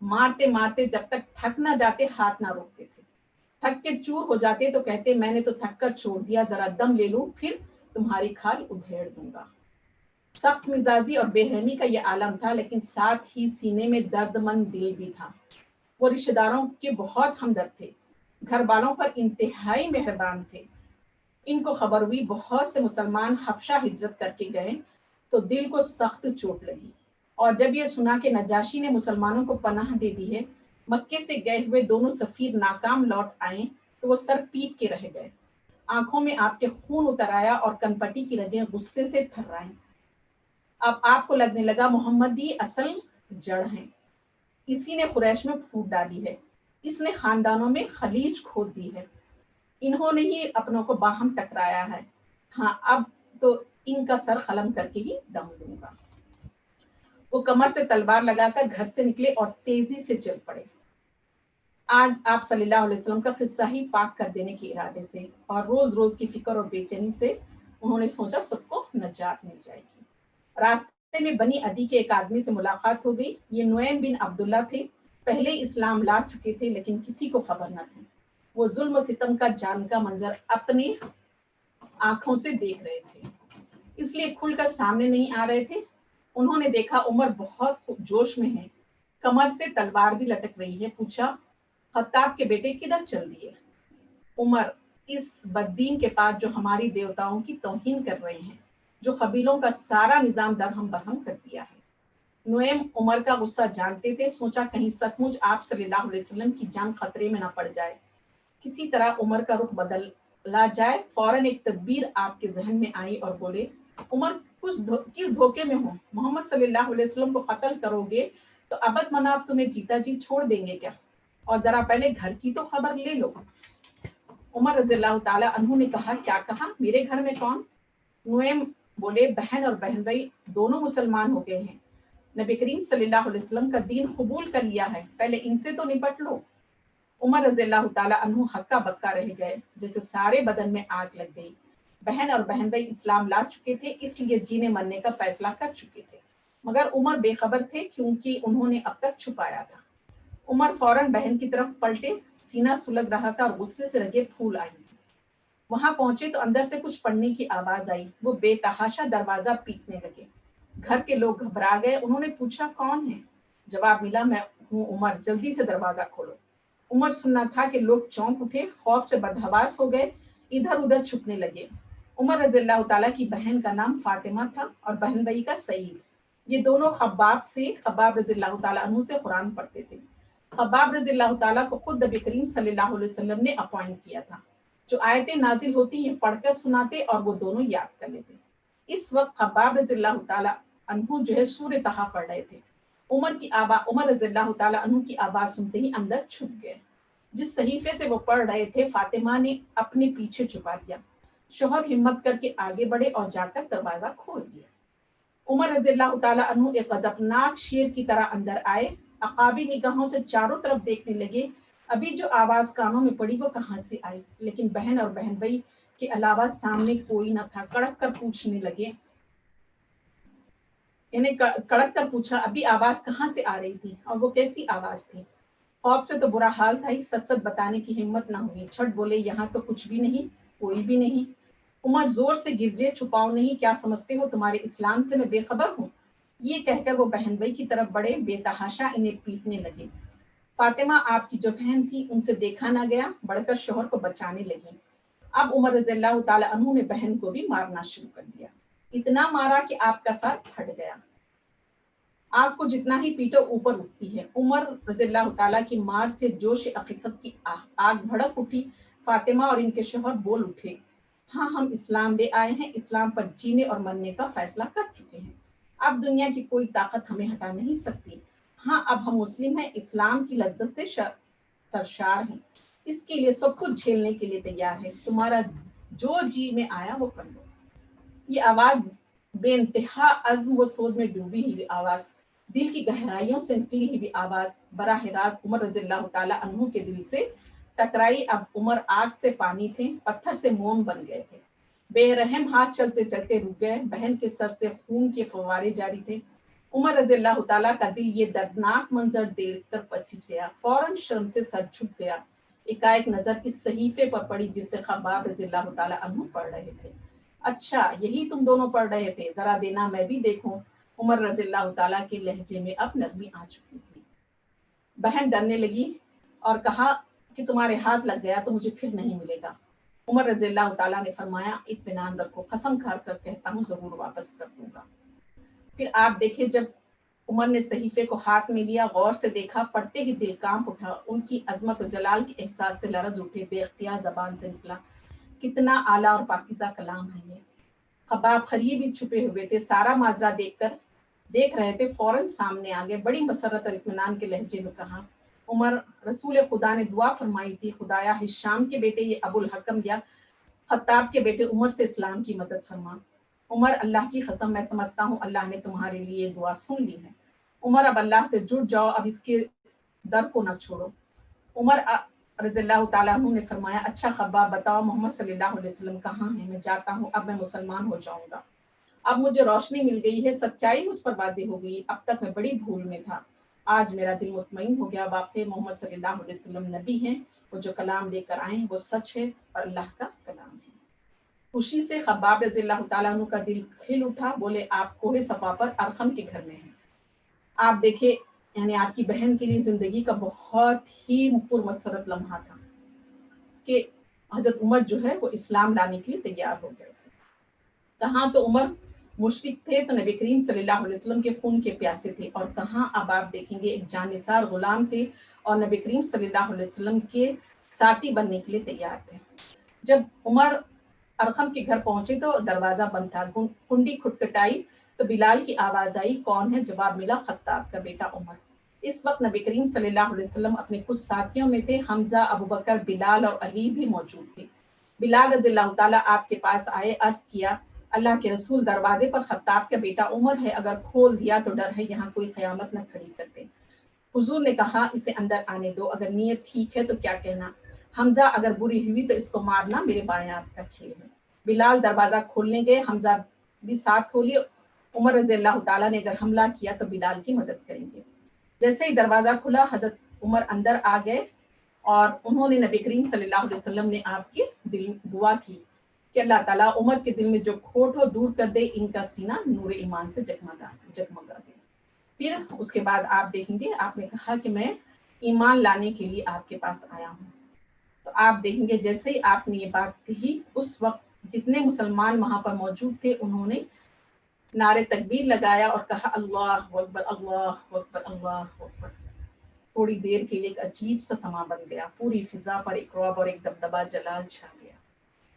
مارتے مارتے جب تک تھک نہ جاتے ہاتھ نہ روکتے تھے۔ تھک کے چور ہو جاتے تو کہتے میں نے تو تھک کر چھوڑ دیا، ذرا دم لے لوں پھر تمہاری کھال ادھیڑ دوں گا۔ سخت مزاجی اور بے رحمی کا یہ عالم تھا، لیکن ساتھ ہی سینے میں درد مند دل بھی تھا۔ وہ رشتہ داروں کے بہت ہمدرد تھے، گھر والوں پر انتہائی مہربان تھے۔ ان کو خبر ہوئی بہت سے مسلمان حبشہ ہجرت کر کے گئے تو دل کو سخت چوٹ لگی، اور جب یہ سنا کہ نجاشی نے مسلمانوں کو پناہ دے دی ہے، مکے سے گئے ہوئے دونوں سفیر ناکام لوٹ آئے تو وہ سر پیٹ کے رہ گئے۔ آنکھوں میں آپ کے خون اتر آیا اور کنپٹی کی رگیں غصے سے تھرائیں۔ اب آپ کو لگنے لگا محمد ہی اصل جڑ ہیں، اسی نے قریش میں پھوٹ ڈالی ہے، اس نے خاندانوں میں خلیج کھود دی ہے، انہوں نے ہی اپنوں کو باہم ٹکرایا ہے۔ ہاں اب تو ان کا سر قلم کر کے ہی دم لوں گا۔ وہ کمر سے تلوار لگا کر گھر سے نکلے اور تیزی سے چل پڑے۔ آج آپ صلی اللہ علیہ وسلم کا قصہ ہی پاک کر دینے کے ارادے سے اور روز روز کی فکر اور بے چینی سے انہوں نے سوچا سب کو نجات مل جائے گی۔ راستے میں بنی عدی کے ایک آدمی سے ملاقات ہو گئی۔ یہ نعیم بن عبداللہ تھے، پہلے اسلام لا چکے تھے لیکن کسی کو خبر نہ تھی۔ وہ ظلم و ستم کا جان کا منظر اپنی آنکھوں سے دیکھ رہے تھے، اس لیے کھل کر سامنے نہیں آ رہے تھے۔ انہوں نے دیکھا عمر بہت جوش میں ہے، کمر سے تلوار بھی لٹک رہی ہے۔ پوچھا، خطاب کے بیٹے کدھر چل دیے؟ عمر، اس بددین کے پاس جو ہماری دیوتاؤں کی توہین کر رہے ہیں، جو قبیلوں کا سارا نظام درہم برہم کر دیا ہے۔ نعیم عمر کا غصہ جانتے تھے، سوچا کہیں سچ مچ آپ صلی اللہ علیہ وسلم کی جان خطرے میں نہ پڑ جائے، کسی طرح عمر کا رخ بدلا جائے۔ فوراً ایک تدبیر آپ کے ذہن میں آئی اور بولے، عمر کس دھوکے میں ہو؟ محمد صلی اللہ علیہ وسلم کو قتل کرو گے تو ابد مناف تمہیں جیتا جی چھوڑ دیں گے کیا؟ اور ذرا پہلے گھر کی تو خبر لے لو۔ عمر رضی اللہ تعالیٰ عنہ نے کہا، کیا کہا؟ میرے گھر میں کون؟ نعیم بولے، بہن اور بہن بھائی دونوں مسلمان ہو گئے ہیں، نبی کریم صلی اللہ علیہ وسلم کا دین قبول کر لیا ہے، پہلے ان سے تو نپٹ لو۔ عمر رضی اللہ تعالیٰ عنہ ہکا بکا رہ گئے، جیسے سارے بدن میں آگ لگ گئی۔ بہن اور بہن بھائی اسلام لا چکے تھے، اس لیے جینے مرنے کا فیصلہ کر چکے تھے، مگر عمر بے خبر تھے کیونکہ انہوں نے اب تک چھپایا تھا۔ عمر فوراً بہن کی طرف پلٹے، سینہ سلگ رہا تھا اور غصے سے رگیں پھول آئی تھی۔ وہاں پہنچے تو اندر سے کچھ پڑھنے کی آواز آئی، وہ بے تحاشا دروازہ پیٹنے لگے۔ گھر کے لوگ گھبرا گئے، انہوں نے پوچھا کون ہے؟ جواب ملا، میں ہوں عمر، جلدی سے دروازہ کھولو۔ عمر سننا تھا کہ لوگ چونک اٹھے، خوف سے بدحواس ہو گئے، ادھر ادھر چھپنے لگے۔ عمر رضی اللہ تعالیٰ کی بہن کا نام فاطمہ تھا اور بہن بھائی کا سعید۔ یہ دونوں خباب رضی اللہ تعالیٰ عنہ سے قرآن پڑھتے تھے۔ خباب رضی اللہ تعالیٰ کو خود نبی کریم صلی اللہ علیہ وسلم نے اپوائنٹ کیا تھا، جو آیتیں نازل ہوتی یہ پڑھ کر سناتے اور وہ دونوں یاد کر لیتے۔ اس وقت خباب رضی اللہ تعالیٰ عنہ جو ہے سورہ طٰ پڑھ رہے تھے۔ عمر رضی اللہ تعالیٰ عنہ کی آواز سنتے ہی اندر چھپ گئے۔ جس صحیفے سے وہ پڑھ رہے تھے فاطمہ نے اپنے پیچھے چھپا لیا۔ شوہر ہمت کر کے آگے بڑھے اور جا کر دروازہ کھول دیا۔ عمر رضی اللہ تعالیٰ عنہ ایک غضبناک شیر کی طرح اندر آئے، عقابی نگاہوں سے چاروں طرف دیکھنے لگے۔ ابھی جو آواز کانوں میں پڑی وہ کہاں سے آئی؟ لیکن بہن اور بہن بھائی کے علاوہ سامنے کوئی نہ تھا۔ کڑک کر پوچھنے لگے، کڑک کر پوچھا، ابھی آواز کہاں سے آ رہی تھی اور وہ کیسی آواز تھی؟ خوف سے تو برا حال تھا ہی، سچ سچ بتانے کی ہمت نہ ہوئی۔ جھٹ بولے، یہاں تو کچھ بھی نہیں، کوئی بھی نہیں۔ عمر زور سے گرجے، چھپاؤ نہیں، کیا سمجھتے ہو تمہارے اسلام سے میں بے خبر ہوں؟ یہ کہہ کر وہ بہن بھائی کی طرف بڑھے، بے تحاشا انہیں پیٹنے لگے۔ فاطمہ آپ کی جو بہن تھی ان سے دیکھا نہ گیا، بڑھ کر شوہر کو بچانے لگی۔ اب عمر رضی اللہ تعالیٰ عنہ نے بہن کو بھی مارنا شروع کر دیا، اتنا مارا کہ آپ کا سر پھٹ گیا۔ آپ کو جتنا ہی پیٹو اوپر اٹھتی ہے۔ عمر رضی اللہ تعالیٰ کی مار سے جوش عقیقت کی آگ بھڑک اٹھی۔ فاطمہ اور ان کے شوہر بول اٹھے، ہاں ہم اسلام لے آئے ہیں، اسلام پر جینے اور مرنے کا فیصلہ کر چکے ہیں، اب دنیا کی کوئی طاقت ہمیں ہٹا نہیں سکتی۔ ہاں اب ہم مسلم ہیں، اسلام کی لذت سے سرشار ہیں، اس کے لیے سب کچھ جھیلنے کے لیے تیار ہے، تمہارا جو جی میں آیا وہ کر لو۔ یہ آواز بے انتہا عزم و سود میں ڈوبی ہوئی آواز، دل کی گہرائیوں سے نکلی ہوئی آواز براہ راست عمر رضی اللہ تعالیٰ عنہ کے دل سے ٹکرائی۔ اب عمر آگ سے پانی تھے، پتھر سے موم بن گئے تھے۔ بے رحم ہاتھ چلتے چلتے رک گئے، بہن کے سر سے خون کے فوارے جاری تھے۔ عمر رضی اللہ تعالیٰ کا دل یہ دردناک منظر دیکھ کر پسیج گیا، فوراً شرم سے سر جھک گیا۔ ایک نظر اس صحیفے پر پڑی جس سے خباب رضی اللہ تعالیٰ عنہ پڑھ رہے تھے۔ اچھا یہی تم دونوں پڑھ رہے تھے، ذرا دینا میں بھی دیکھوں۔ عمر رضی اللہ تعالیٰ کے لہجے میں اب نرمی آ چکی تھی۔ بہن ڈرنے لگی اور کہا کہ تمہارے ہاتھ لگ گیا تو مجھے پھر نہیں ملے گا۔ عمر رضی اللہ تعالیٰ نے فرمایا، اطمینان رکھو، قسم کھا کر کہتا ہوں ضرور واپس کر دوں گا۔ پھر آپ دیکھے جب عمر نے صحیفے کو ہاتھ میں لیا، غور سے دیکھا، پڑھتے ہی دل کانپ اٹھا، ان کی عظمت و جلال کے احساس سے لرز اٹھے، بے اختیار زبان سے نکلا، کتنا اعلیٰ اور پاکیزہ کلام ہے یہ۔ خباب قریب ہی چھپے ہوئے تھے، سارا ماجرا دیکھ رہے تھے، فوراً سامنے آ گئے، بڑی مسرت اور اطمینان کے لہجے میں کہا، عمر رسول خدا نے دعا فرمائی تھی، خدایا ہشام کے بیٹے یہ ابو الحکم یا خطاب کے بیٹے عمر سے اسلام کی مدد فرما۔ عمر اللہ کی قسم میں سمجھتا ہوں اللہ نے تمہارے لیے دعا سن لی ہے۔ عمر اب اللہ سے جڑ جاؤ، اب اس کے در کو نہ چھوڑو۔ عمر رضی اللہ تعالیٰ عنہ نے فرمایا اچھا خباب بتاؤ محمد صلی اللہ علیہ وسلم کہاں ہیں؟ میں جاتا ہوں، اب میں مسلمان ہو جاؤں گا، اب مجھے روشنی مل گئی ہے، سچائی مجھ پر واضح ہو گئی، اب تک میں بڑی بھول میں تھا، آج میرا دل مطمئن ہو گیا، واقعی محمد صلی اللہ علیہ وسلم نبی ہیں، وہ جو کلام لے کر آئے ہیں وہ سچ ہے اور اللہ کا کلام ہے۔ خوشی سے خباب رضی اللہ تعالیٰ عنہ کا دل کھل اٹھا، بولے آپ کوہ صفا پر ارقم کے گھر میں ہیں۔ آپ دیکھیں یعنی آپ کی بہن کے لیے زندگی کا بہت ہی پرمسرت لمحہ تھا کہ حضرت عمر جو ہے وہ اسلام لانے کے لیے تیار ہو گئے تھے۔ کہاں تو عمر مشرک تھے تو نبی کریم صلی اللہ علیہ وسلم کے خون کے پیاسے تھے، اور کہاں اب آپ دیکھیں گے ایک جانثار غلام تھے اور نبی کریم صلی اللہ علیہ وسلم کے ساتھی بننے کے لیے تیار تھے۔ جب عمر ارقم کے گھر پہنچے تو دروازہ بند تھا، کنڈی کھٹکھٹائی تو بلال کی آواز آئی، کون ہے؟ جواب ملا خطاب کا بیٹا عمر۔ اس وقت نبی کریم صلی اللہ علیہ وسلم اپنے کچھ ساتھیوں میں تھے، حمزہ، ابوبکر، بلال اور علی بھی موجود تھے۔ بلال رضی اللہ تعالیٰ آپ کے پاس آئے، عرض کیا اللہ کے رسول دروازے پر خطاب کا بیٹا عمر ہے، اگر کھول دیا تو ڈر ہے یہاں کوئی قیامت نہ کھڑی کر دے۔ حضور نے کہا اسے اندر آنے دو، اگر نیت ٹھیک ہے تو کیا کہنا؟ حمزہ اگر بری ہوئی تو اس کو مارنا میرے بائیں ہاتھ کا کھیل ہے۔ بلال دروازہ کھولنے گئے، حمزہ بھی ساتھ ہو لیے، عمر رضی اللہ تعالیٰ نے اگر حملہ کیا تو بلال کی مدد کریں گے۔ جیسے ہی دروازہ کھلا حضرت عمر اندر آ گئے اور انہوں نے نبی کریم صلی اللہ علیہ وسلم نے آپ کے دل دعا کی کہ اللہ تعالیٰ عمر کے دل میں جو کھوٹ ہو دور کر دے، ان کا سینہ نور ایمان سے جگمگا دے۔ پھر اس کے بعد آپ دیکھیں گے آپ نے کہا کہ میں ایمان لانے کے لیے آپ کے پاس آیا ہوں، تو آپ دیکھیں گے جیسے ہی آپ نے یہ بات کہی اس وقت جتنے مسلمان وہاں پر موجود تھے انہوں نے نعرے تکبیر لگایا اور کہا اللہ اکبر اللہ اکبر اللہ اکبر۔ تھوڑی دیر کے لیے ایک عجیب سا سما بن گیا، پوری فضا پر ایک رعب اور ایک دبدبا جلال چھا گیا۔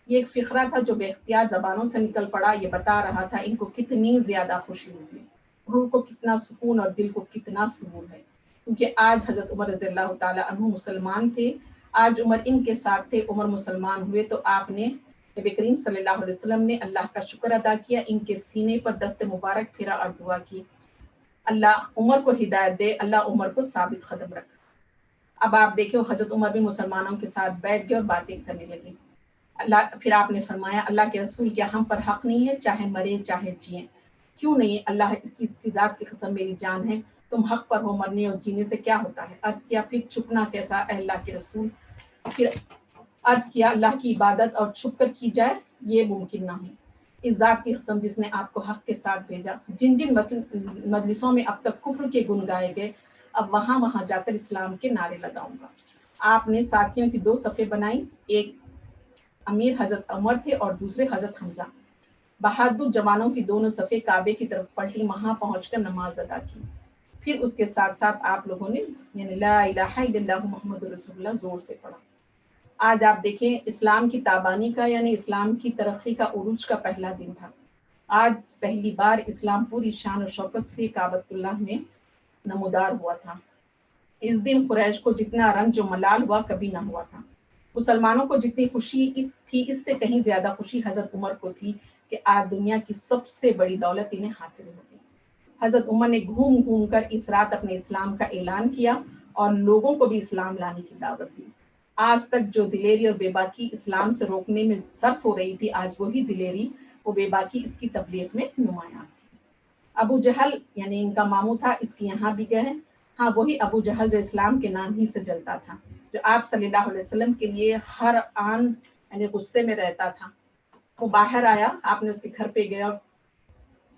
یہ ایک فقرہ تھا جو بے اختیار زبانوں سے نکل پڑا، یہ بتا رہا تھا ان کو کتنی زیادہ خوشی ہوئی، روح کو کتنا سکون اور دل کو کتنا سرور ہے، کیونکہ آج حضرت عمر رضی اللہ تعالیٰ عنہ مسلمان تھے، آج عمر ان کے ساتھ تھے، عمر مسلمان ہوئے تو آپ نے نبی کریم صلی اللہ علیہ وسلم نے اللہ کا شکر ادا کیا، ان کے سینے پر دست مبارک پھیرا اور دعا کی اللہ عمر کو ہدایت دے، اللہ عمر کو ثابت قدم رکھ۔ اب آپ دیکھیں حضرت عمر بھی مسلمانوں کے ساتھ بیٹھ گئے اور باتیں کرنے لگے۔ پھر آپ نے فرمایا اللہ کے رسول کیا ہم پر حق نہیں ہے چاہے مرے چاہے جئیں؟ کیوں نہیں؟ اللہ اس کی ذات کی قسم میری جان ہے، تم حق پر ہو، مرنے اور جینے سے کیا ہوتا ہے؟ عرض کیا پھر چھپنا کیسا اے اللہ کے رسول؟ پھر عرض کیا اللہ کی عبادت اور چھپ کر کی جائے یہ ممکن نہ ہے، اس ذات کی قسم جس نے آپ کو حق کے ساتھ بھیجا، جن جن مجلسوں میں اب تک کفر کے گن گائے گئے اب وہاں جا کر اسلام کے نعرے لگاؤں گا۔ آپ نے ساتھیوں کی 2 صفیں بنائی، ایک امیر حضرت عمر تھے اور دوسرے حضرت حمزہ۔ بہادر جوانوں کی دونوں صفیں کعبے کی طرف پلٹی، وہاں پہنچ کر نماز ادا کی۔ پھر اس کے ساتھ ساتھ آپ لوگوں نے یعنی لا الہ الا اللہ محمد رسول اللہ زور سے پڑھا۔ آج آپ دیکھیں اسلام کی تابانی کا یعنی اسلام کی ترقی کا عروج کا پہلا دن تھا۔ آج پہلی بار اسلام پوری شان و شوکت سے کعبۃ اللہ میں نمودار ہوا تھا۔ اس دن قریش کو جتنا رنج و ملال ہوا کبھی نہ ہوا تھا۔ مسلمانوں کو جتنی خوشی تھی اس سے کہیں زیادہ خوشی حضرت عمر کو تھی کہ آج دنیا کی سب سے بڑی دولت انہیں حاصل ہو گئی۔ حضرت عمر نے گھوم گھوم کر اس رات اپنے اسلام کا اعلان کیا اور لوگوں کو بھی اسلام لانے کی دعوت دی۔ آج تک جو دلیری اور بے باکی اسلام سے روکنے میں صرف ہو رہی تھی، آج وہی دلیری وہ بے باکی اس کی تبلیغ میں نمایاں تھی۔ ابو جہل یعنی ان کا ماموں تھا، اس کے یہاں بھی گئے، ہاں وہی ابو جہل جو اسلام کے نام ہی سے جلتا تھا، جو آپ صلی اللہ علیہ وسلم کے لیے ہر آن یعنی غصے میں رہتا تھا۔ وہ باہر آیا، آپ نے اس کے گھر پہ گیا،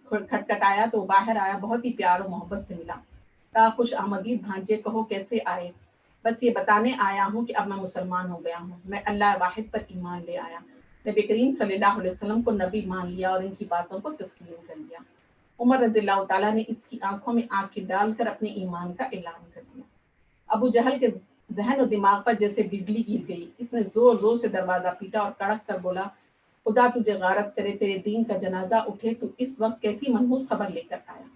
کھٹکھٹایا تو وہ باہر آیا، بہت ہی پیار و محبت سے ملا، کہا خوش آمدید بھانجے، کہو کیسے آئے؟ بس یہ بتانے آیا ہوں کہ اب میں مسلمان ہو گیا ہوں، میں اللہ واحد پر ایمان لے آیا، نبی کریم صلی اللہ علیہ وسلم کو نبی مان لیا اور ان کی باتوں کو تسلیم کر لیا۔ عمر رضی اللہ تعالیٰ نے اس کی آنکھوں میں آنکھیں ڈال کر اپنے ایمان کا اعلان کر دیا۔ ابو جہل کے ذہن و دماغ پر جیسے بجلی گر گئی، اس نے زور زور سے دروازہ پیٹا اور کڑک کر بولا خدا تجھے غارت کرے، تیرے دین کا جنازہ اٹھے، تو اس وقت کیسی منحوس خبر لے کر آیا؟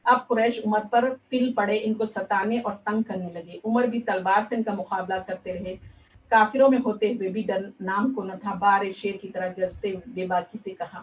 اب قریش عمر پر پل پڑے، ان کو ستانے اور تنگ کرنے لگے۔ عمر بھی تلوار سے ان کا مقابلہ کرتے رہے، کافروں میں ہوتے ہوئے بھی ڈر نام کو نہ تھا، بار شیر کی طرح گرجتے بے باکی سے کہا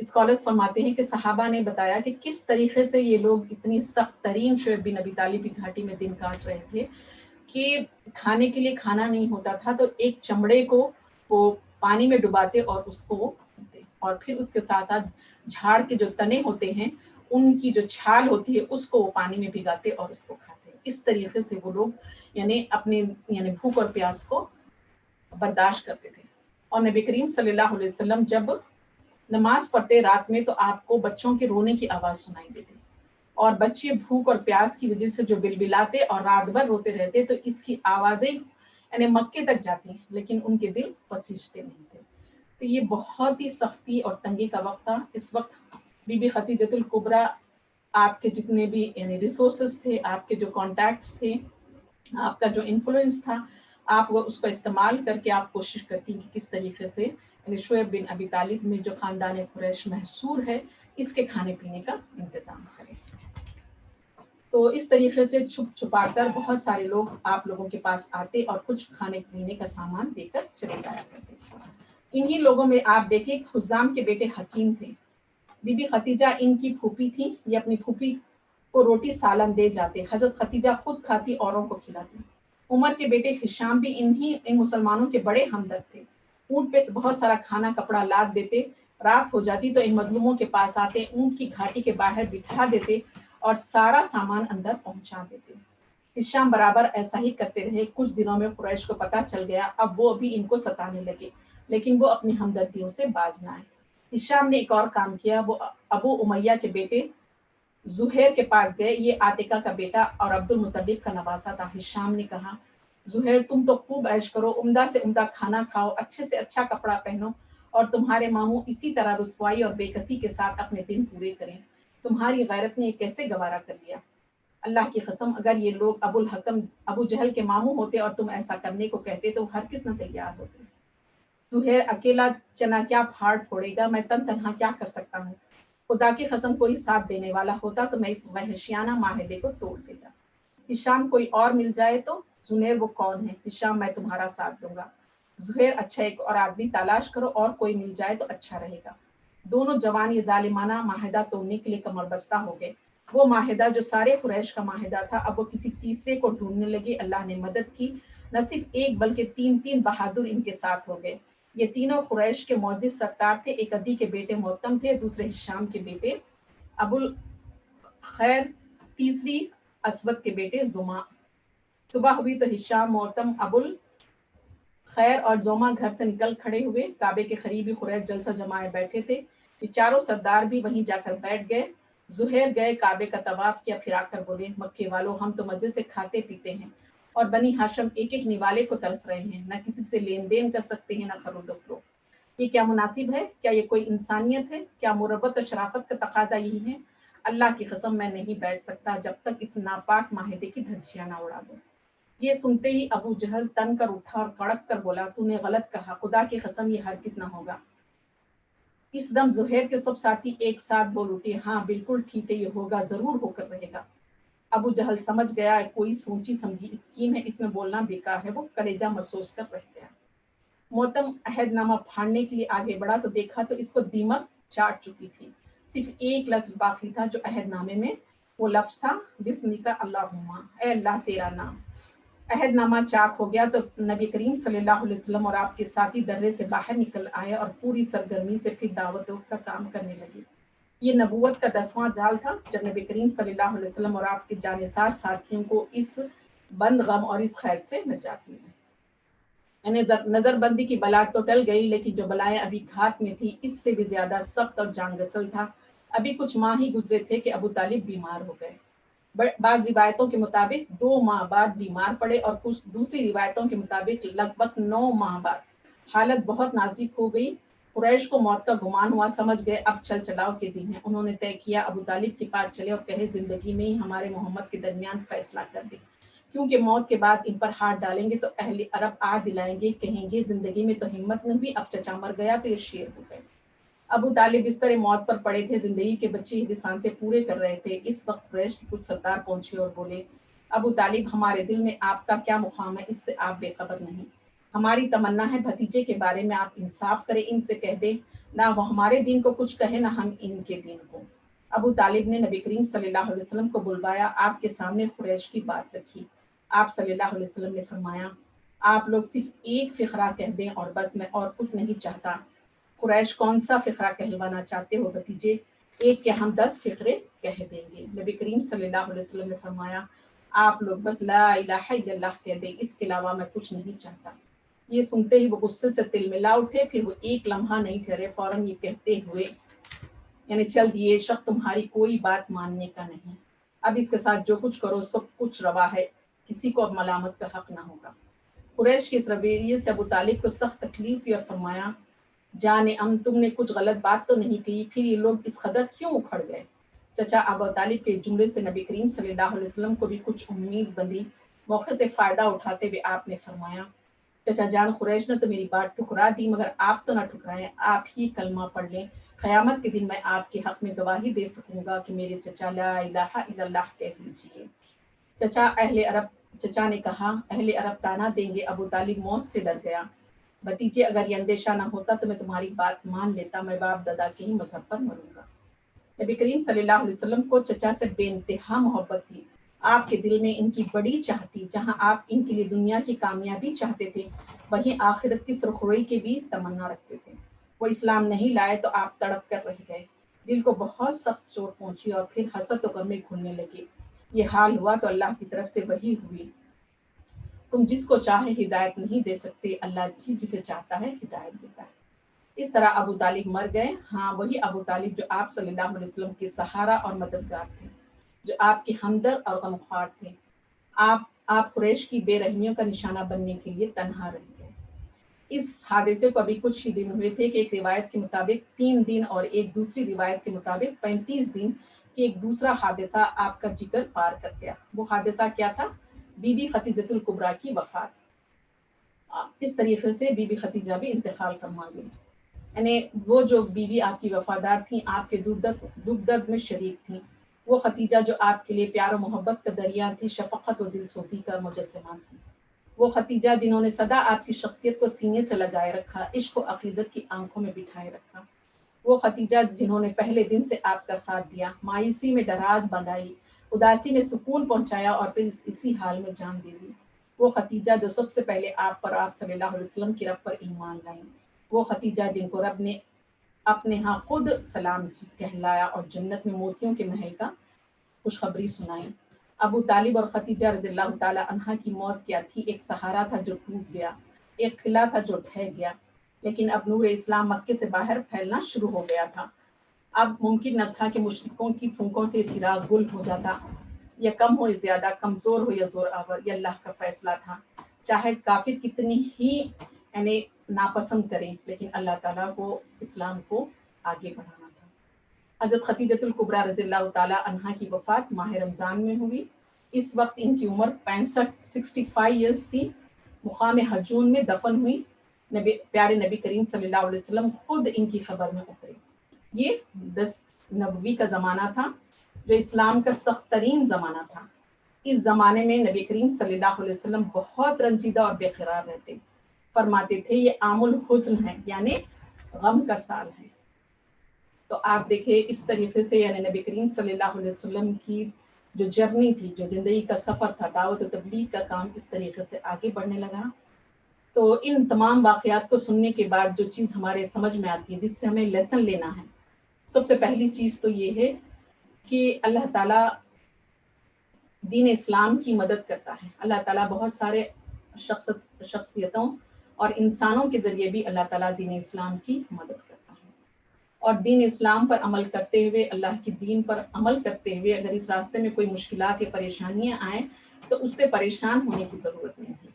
اسکالرز فرماتے ہیں کہ صحابہ نے بتایا کہ کس طریقے سے یہ لوگ اتنی سخت ترین شعیب بن ابی طالب کی گھاٹی میں دن کاٹ رہے تھے کہ کھانے کے لیے کھانا نہیں ہوتا تھا تو ایک چمڑے کو وہ پانی میں ڈباتے اور اس کو وہ پیتے، اور پھر اس کے ساتھ جھاڑ کے جو تنے ہوتے ہیں ان کی جو چھال ہوتی ہے اس کو وہ پانی میں بھگاتے اور اس کو کھاتے۔ اس طریقے سے وہ لوگ یعنی اپنے بھوک اور پیاس کو برداشت کرتے تھے۔ اور نبی کریم صلی اللہ علیہ وسلم جب نماز پڑھتے رات میں تو آپ کو بچوں کے رونے کی آواز سنائی دیتی، اور بچے بھوک اور پیاس کی وجہ سے جو بلبلاتے اور رات بھر روتے رہتے تو اس کی آوازیں یعنی مکے تک جاتی ہیں لیکن ان کے دل بسیجتے نہیں تھے۔ تو یہ بہت ہی سختی اور تنگی کا وقت تھا۔ اس وقت بی بی خدیجۃ الکبریٰ آپ کے جتنے بھی یعنی ریسورسز تھے، آپ کے جو کانٹیکٹس تھے، آپ کا جو انفلوئنس تھا، آپ وہ اس کو استعمال کر کے آپ کوشش کرتی کہ کس طریقے سے یعنی شعیب بن ابی طالب میں جو خاندان قریش محصور ہے اس کے کھانے پینے کا انتظام کریں۔ تو اس طریقے سے چھپ چھپا کر بہت سارے لوگ آپ لوگوں کے پاس آتے اور کچھ کھانے پینے کا سامان دے کر چلے جایا کرتے۔ انہی لوگوں میں آپ دیکھیں حزام کے بیٹے حکیم تھے، بی بی ختیجہ ان کی پھوپھی تھی، یہ اپنی پھوپھی کو روٹی سالن دے جاتے، حضرت ختیجہ خود کھاتی اوروں کو کھلاتی۔ عمر کے بیٹے ہشام بھی ان مسلمانوں کے بڑے ہمدرد تھے، اونٹ پہ بہت سارا کھانا کپڑا لاد دیتے، رات ہو جاتی تو ان مظلوموں کے پاس آتے، اونٹ کی گھاٹی کے باہر بٹھا دیتے اور سارا سامان اندر پہنچا دیتے۔ ہشام برابر ایسا ہی کرتے رہے۔ کچھ دنوں میں قریش کو پتہ چل گیا، اب وہ بھی ان کو ستانے لگے لیکن وہ اپنی ہمدردیوں سے باز نہ آئے۔ ہشام نے ایک اور کام کیا، وہ ابو امیہ کے بیٹے زہیر کے پاس گئے، یہ عاتکہ کا بیٹا اور عبد المطلب کا نواسہ تھا۔ ہشام نے کہا، زہیر تم تو خوب عیش کرو، عمدہ سے عمدہ کھانا کھاؤ، اچھے سے اچھا کپڑا پہنو، اور تمہارے ماموں اسی طرح رسوائی اور بے کسی کے ساتھ اپنے دن پورے کریں۔ تمہاری غیرت نے یہ کیسے گوارا کر لیا؟ اللہ کی قسم اگر یہ لوگ ابو الحکم ابو جہل کے ماموں ہوتے اور تم ایسا کرنے کو کہتے تو ہرگز نہ تیار ہوتے۔ زہیر اکیلا چنا کیا پھاڑ پھوڑے گا، میں تن تنہا کیا کر سکتا ہوں؟ خدا کی قسم کوئی ساتھ دینے والا ہوتا تو میں اس وحشیانہ معاہدے کو توڑ دیتا۔ ہشام کوئی اور مل جائے تو؟ زنیر وہ کون ہے؟ ہشام میں تمہارا ساتھ دوں گا۔ زہیر اچھا ایک اور آدمی تلاش کرو، اور کوئی مل جائے تو اچھا رہے گا۔ دونوں جوان یہ ظالمانہ معاہدہ توڑنے کے لیے کمر بستہ ہو گئے۔ وہ معاہدہ جو سارے قریش کا معاہدہ تھا اب وہ کسی تیسرے کو ڈھونڈنے لگے۔ اللہ نے مدد کی، نہ صرف ایک بلکہ تین بہادر ان کے ساتھ ہو گئے۔ یہ تینوں قریش کے معزز سردار تھے، ایک عدی کے بیٹے محتم تھے، دوسرے ہشام کے بیٹے ابو الخیر، تیسری اسود کے بیٹے زما۔ صبح ہوئی تو ہشام، محتم، ابو الخیر اور زوما گھر سے نکل کھڑے ہوئے۔ کعبے کے قریب ہی قریش جلسہ جمائے بیٹھے تھے، یہ چاروں سردار بھی وہیں جا کر بیٹھ گئے۔ زہیر گئے، کعبے کا طواف کیا، پھر آ کر بولے، مکے والوں ہم تو مزے سے کھاتے پیتے ہیں اور بنی ہاشم ایک ایک نوالے کو ترس رہے ہیں، نہ کسی سے لین دین کر سکتے ہیں نہ خرید و فروخت۔ یہ کیا مناسب ہے؟ کیا یہ کوئی انسانیت ہے؟ کیا مروت اور شرافت کا تقاضا یہی ہے؟ اللہ کی قسم میں نہیں بیٹھ سکتا جب تک اس ناپاک معاہدے کی دھجیاں نہ اڑا دوں۔ یہ سنتے ہی ابو جہل تن کر اٹھا اور کڑک کر بولا، تو نے غلط کہا، خدا کی قسم یہ ہرگز نہ ہوگا۔ اس دم زہیر کے سب ساتھی ایک ساتھ بول اٹھے، ہاں بالکل ٹھیک ہے، یہ ہوگا، ضرور ہو کر رہے گا۔ ابو جہل سمجھ گیا کوئی سوچی سمجھی اسکیم ہے، اس میں بولنا بیکار ہے، وہ کلیجہ محسوس کر رہ گیا۔ محتم عہد نامہ پھاڑنے کے لیے آگے بڑھا تو دیکھا تو اس کو دیمک چاٹ چکی تھی، صرف ایک لفظ باقی تھا جو عہد نامے میں، وہ لفظ تھا بسمک اللہم، اے اللہ تیرا نام۔ عہد نامہ چاک ہو گیا تو نبی کریم صلی اللہ علیہ وسلم اور آپ کے ساتھی درے سے باہر نکل آئے اور پوری سرگرمی سے پھر دعوتوں کا کام کرنے لگے۔ یہ نبوت کا 10واں جال تھا جب نبی کریم صلی اللہ علیہ وسلم اور آپ کے جانثار ساتھیوں کو اس بند غم اور اس خیر سے نجات ملی۔ یعنی نظر بندی کی بلا تو ٹل گئی، لیکن جو بلائیں ابھی گھات میں تھی اس سے بھی زیادہ سخت اور جان گسل تھا۔ ابھی کچھ ماہ ہی گزرے تھے کہ ابو طالب بیمار ہو گئے۔ بعض روایتوں کے مطابق 2 ماہ بعد بیمار پڑے اور کچھ دوسری روایتوں کے مطابق لگ بھگ 9 ماہ بعد۔ حالت بہت نازک ہو گئی، قریش کو موت کا گمان ہوا، سمجھ گئے اب چل چلاؤ کے دن ہیں۔ انہوں نے طے کیا ابو طالب کے پاس چلے اور کہے، زندگی میں ہی ہمارے محمد کے درمیان فیصلہ کر دے، کیونکہ موت کے بعد ان پر ہاتھ ڈالیں گے تو اہل عرب آ دلائیں گے، کہیں گے زندگی میں تو ہمت نہیں ہوئی، اب چچا مر گیا تو یہ شیر ہو گئے۔ ابو طالب بستر موت پر پڑے تھے، زندگی کے بچے سانسیں پورے کر رہے تھے۔ اس وقت قریش کے کچھ سردار پہنچے اور بولے، ابو طالب ہمارے دل میں آپ کا کیا مقام ہے، اس سے آپ بے خبر نہیں۔ ہماری تمنا ہے بھتیجے کے بارے میں آپ انصاف کریں، ان سے کہہ دیں نہ وہ ہمارے دین کو کچھ کہے نہ ہم ان کے دین کو۔ ابو طالب نے نبی کریم صلی اللہ علیہ وسلم کو بلوایا، آپ کے سامنے قریش کی بات رکھی۔ آپ صلی اللہ علیہ وسلم نے فرمایا آپ لوگ صرف ایک فقرہ کہہ دیں اور بس، میں اور کچھ نہیں چاہتا۔ قریش کون سا فقرہ کہلوانا چاہتے ہو بھتیجے؟ ایک کے ہم 10 فقرے کہہ دیں گے۔ نبی کریم صلی اللہ علیہ وسلم نے فرمایا آپ لوگ بس لا الہ الا اللہ کہہ دیں، اس کے علاوہ میں کچھ نہیں چاہتا۔ یہ سنتے ہی وہ غصے سے تل ملا اٹھے، پھر وہ ایک لمحہ نہیں ٹھہرے، فوراً یہ کہتے ہوئے یعنی چل دیے شخص تمہاری کوئی بات ماننے کا نہیں، اب اس کے ساتھ جو کچھ کرو سب کچھ روا ہے، کسی کو اب ملامت کا حق نہ ہوگا۔ قریش کے اس رویے سے ابو طالب کو سخت تکلیف ہوئی اور فرمایا جان تم نے کچھ غلط بات تو نہیں کی، پھر یہ لوگ اس قدر کیوں اکھڑ گئے؟ چچا ابو طالب کے جملے سے نبی کریم صلی اللہ علیہ وسلم کو بھی کچھ امید بندی، موقع سے فائدہ اٹھاتے ہوئے آپ نے فرمایا چچا جان قریش نے تو میری بات ٹھکرا دی، مگر آپ تو نہ ٹھکرائیں، آپ ہی کلمہ پڑھ لیں، قیامت کے دن میں آپ کے حق میں گواہی دے سکوں گا کہ میرے چچا لا الہ الا اللہ کہہ دیجیے۔ چچا نے کہا اہل عرب تانا دیں گے۔ ابو طالب موت سے ڈر گیا۔ بھتیجے اگر یہ اندیشہ نہ ہوتا تو میں تمہاری بات مان لیتا، میں باپ دادا کے ہی مذہب پر مروں گا۔ نبی کریم صلی اللہ علیہ وسلم کو چچا سے بے انتہا محبت تھی، آپ کے دل میں ان کی بڑی چاہ تھی، جہاں آپ ان کے لیے دنیا کی کامیابی چاہتے تھے وہیں آخرت کی سرخروئی کی بھی تمنا رکھتے تھے۔ وہ اسلام نہیں لائے تو آپ تڑپ کر رہ گئے، دل کو بہت سخت چوٹ پہنچی اور پھر حسد و غم میں گھلنے لگے۔ یہ حال ہوا تو اللہ کی طرف سے وحی ہوئی، تم جس کو چاہے ہدایت نہیں دے سکتے، اللہ جسے چاہتا ہے ہدایت دیتا ہے۔ اس طرح ابو طالب مر گئے۔ ہاں وہی ابو طالب جو آپ صلی اللہ علیہ وسلم کے سہارا اور مددگار تھے، جو آپ کے ہمدرد اور غمخوار تھے۔ آپ قریش کی بے رحمیوں کا نشانہ بننے کے لیے تنہا رہ گئے۔ اس حادثے کو ابھی کچھ ہی دن ہوئے تھے کہ ایک روایت کے مطابق 3 دن اور ایک دوسری روایت کے مطابق 35 دن کہ ایک دوسرا حادثہ آپ کا جگر پار کر گیا۔ وہ حادثہ کیا تھا؟ بی بی خدیجہ الکبریٰ کی وفات۔ اس طریقے سے بی بی خدیجہ بھی انتقال فرما گئی، یعنی وہ جو بیوی آپ کی وفادار تھیں، آپ کے دکھ درد میں شریک تھیں، وہ خدیجہ جو آپ کے لیے پیار و محبت کا دریا تھی، شفقت و دل سوزی کا مجسمہ تھی، وہ خدیجہ جنہوں نے سدا آپ کی شخصیت کو سینے سے لگائے رکھا، عشق و عقیدت کی آنکھوں میں بٹھائے رکھا، وہ خدیجہ جنہوں نے پہلے دن سے آپ کا ساتھ دیا، مایوسی میں ڈراز بندھائی، اداسی میں سکون پہنچایا اور پھر اسی حال میں جان دے دی، وہ خدیجہ جو سب سے پہلے آپ صلی اللہ علیہ وسلم کی رب پر ایمان لائیں، وہ خدیجہ جن کو رب نے اپنے ہاں خود سلام کہلایا اور جنت میں موتیوں کے محل کا خوشخبری سنائی۔ ابو طالب اور خدیجہ رضی اللہ تعالی عنہا کی موت کیا تھی؟ ایک سہارا تھا جو ٹوٹ گیا، ایک قلعہ تھا جو ڈھہ گیا، لیکن اب نور اسلام مکے سے باہر پھیلنا شروع ہو گیا تھا۔ اب ممکن نہ تھا کہ مشرکوں کی پھونکوں سے چراغ گل ہو جاتا، یا کم ہو یا زیادہ، کمزور ہو یا زور آور، یہ اللہ کا فیصلہ تھا۔ چاہے کافر کتنی ہی یعنی ناپسند کریں، لیکن اللہ تعالیٰ کو اسلام کو آگے بڑھانا تھا۔ حضرت خدیجہ الکبریٰ رضی اللہ تعالیٰ عنہا کی وفات ماہ رمضان میں ہوئی۔ اس وقت ان کی عمر 65 ایئرس تھی۔ مقام حجون میں دفن ہوئی۔ پیارے نبی کریم صلی اللہ علیہ وسلم خود ان کی خبر میں اترے۔ یہ 10 نبوی کا زمانہ تھا، جو اسلام کا سخت ترین زمانہ تھا۔ اس زمانے میں نبی کریم صلی اللہ علیہ وسلم بہت رنجیدہ اور بے قرار رہتے، فرماتے تھے یہ عام الحزن ہے، یعنی غم کا سال ہے۔ تو آپ دیکھیں اس طریقے سے یعنی نبی کریم صلی اللہ علیہ وسلم کی جو جرنی تھی، جو زندگی کا سفر تھا، دعوت و تبلیغ کا کام اس طریقے سے آگے بڑھنے لگا۔ تو ان تمام واقعات کو سننے کے بعد جو چیز ہمارے سمجھ میں آتی ہے، جس سے ہمیں لیسن لینا ہے، سب سے پہلی چیز تو یہ ہے کہ اللہ تعالیٰ دین اسلام کی مدد کرتا ہے۔ اللہ تعالیٰ بہت سارے شخصیتوں اور انسانوں کے ذریعے بھی اللہ تعالیٰ دین اسلام کی مدد کرتا ہے، اور دین اسلام پر عمل کرتے ہوئے، اللہ کی دین پر عمل کرتے ہوئے اگر اس راستے میں کوئی مشکلات یا پریشانیاں آئیں تو اس سے پریشان ہونے کی ضرورت نہیں ہے،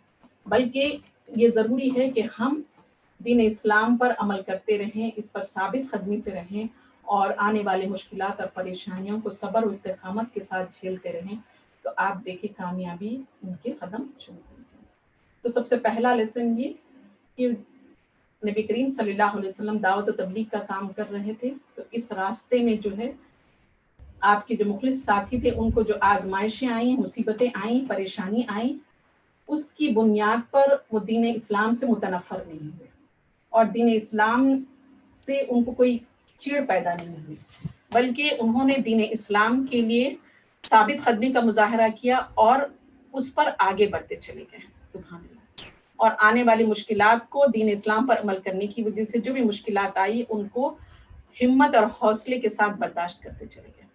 بلکہ یہ ضروری ہے کہ ہم دین اسلام پر عمل کرتے رہیں، اس پر ثابت قدمی سے رہیں، اور آنے والے مشکلات اور پریشانیوں کو صبر و استقامت کے ساتھ جھیلتے رہیں، تو آپ دیکھیں کامیابی ان کے قدم چومتی ہے۔ تو سب سے پہلا لیسن یہ کہ نبی کریم صلی اللہ علیہ وسلم دعوت و تبلیغ کا کام کر رہے تھے، تو اس راستے میں جو ہے آپ کے جو مخلص ساتھی تھے، ان کو جو آزمائشیں آئیں، مصیبتیں آئیں، پریشانی آئیں، اس کی بنیاد پر وہ دین اسلام سے متنفر نہیں ہوئے اور دین اسلام سے ان کو کوئی چیڑ پیدا نہیں ہوئی، بلکہ انہوں نے دین اسلام کے لیے ثابت قدمی کا مظاہرہ کیا اور اس پر آگے بڑھتے چلے گئے، سبحان اللہ۔ اور آنے والی مشکلات کو دین اسلام پر عمل کرنے کی وجہ سے جو بھی مشکلات آئی ان کو ہمت اور حوصلے کے ساتھ برداشت کرتے چلے گئے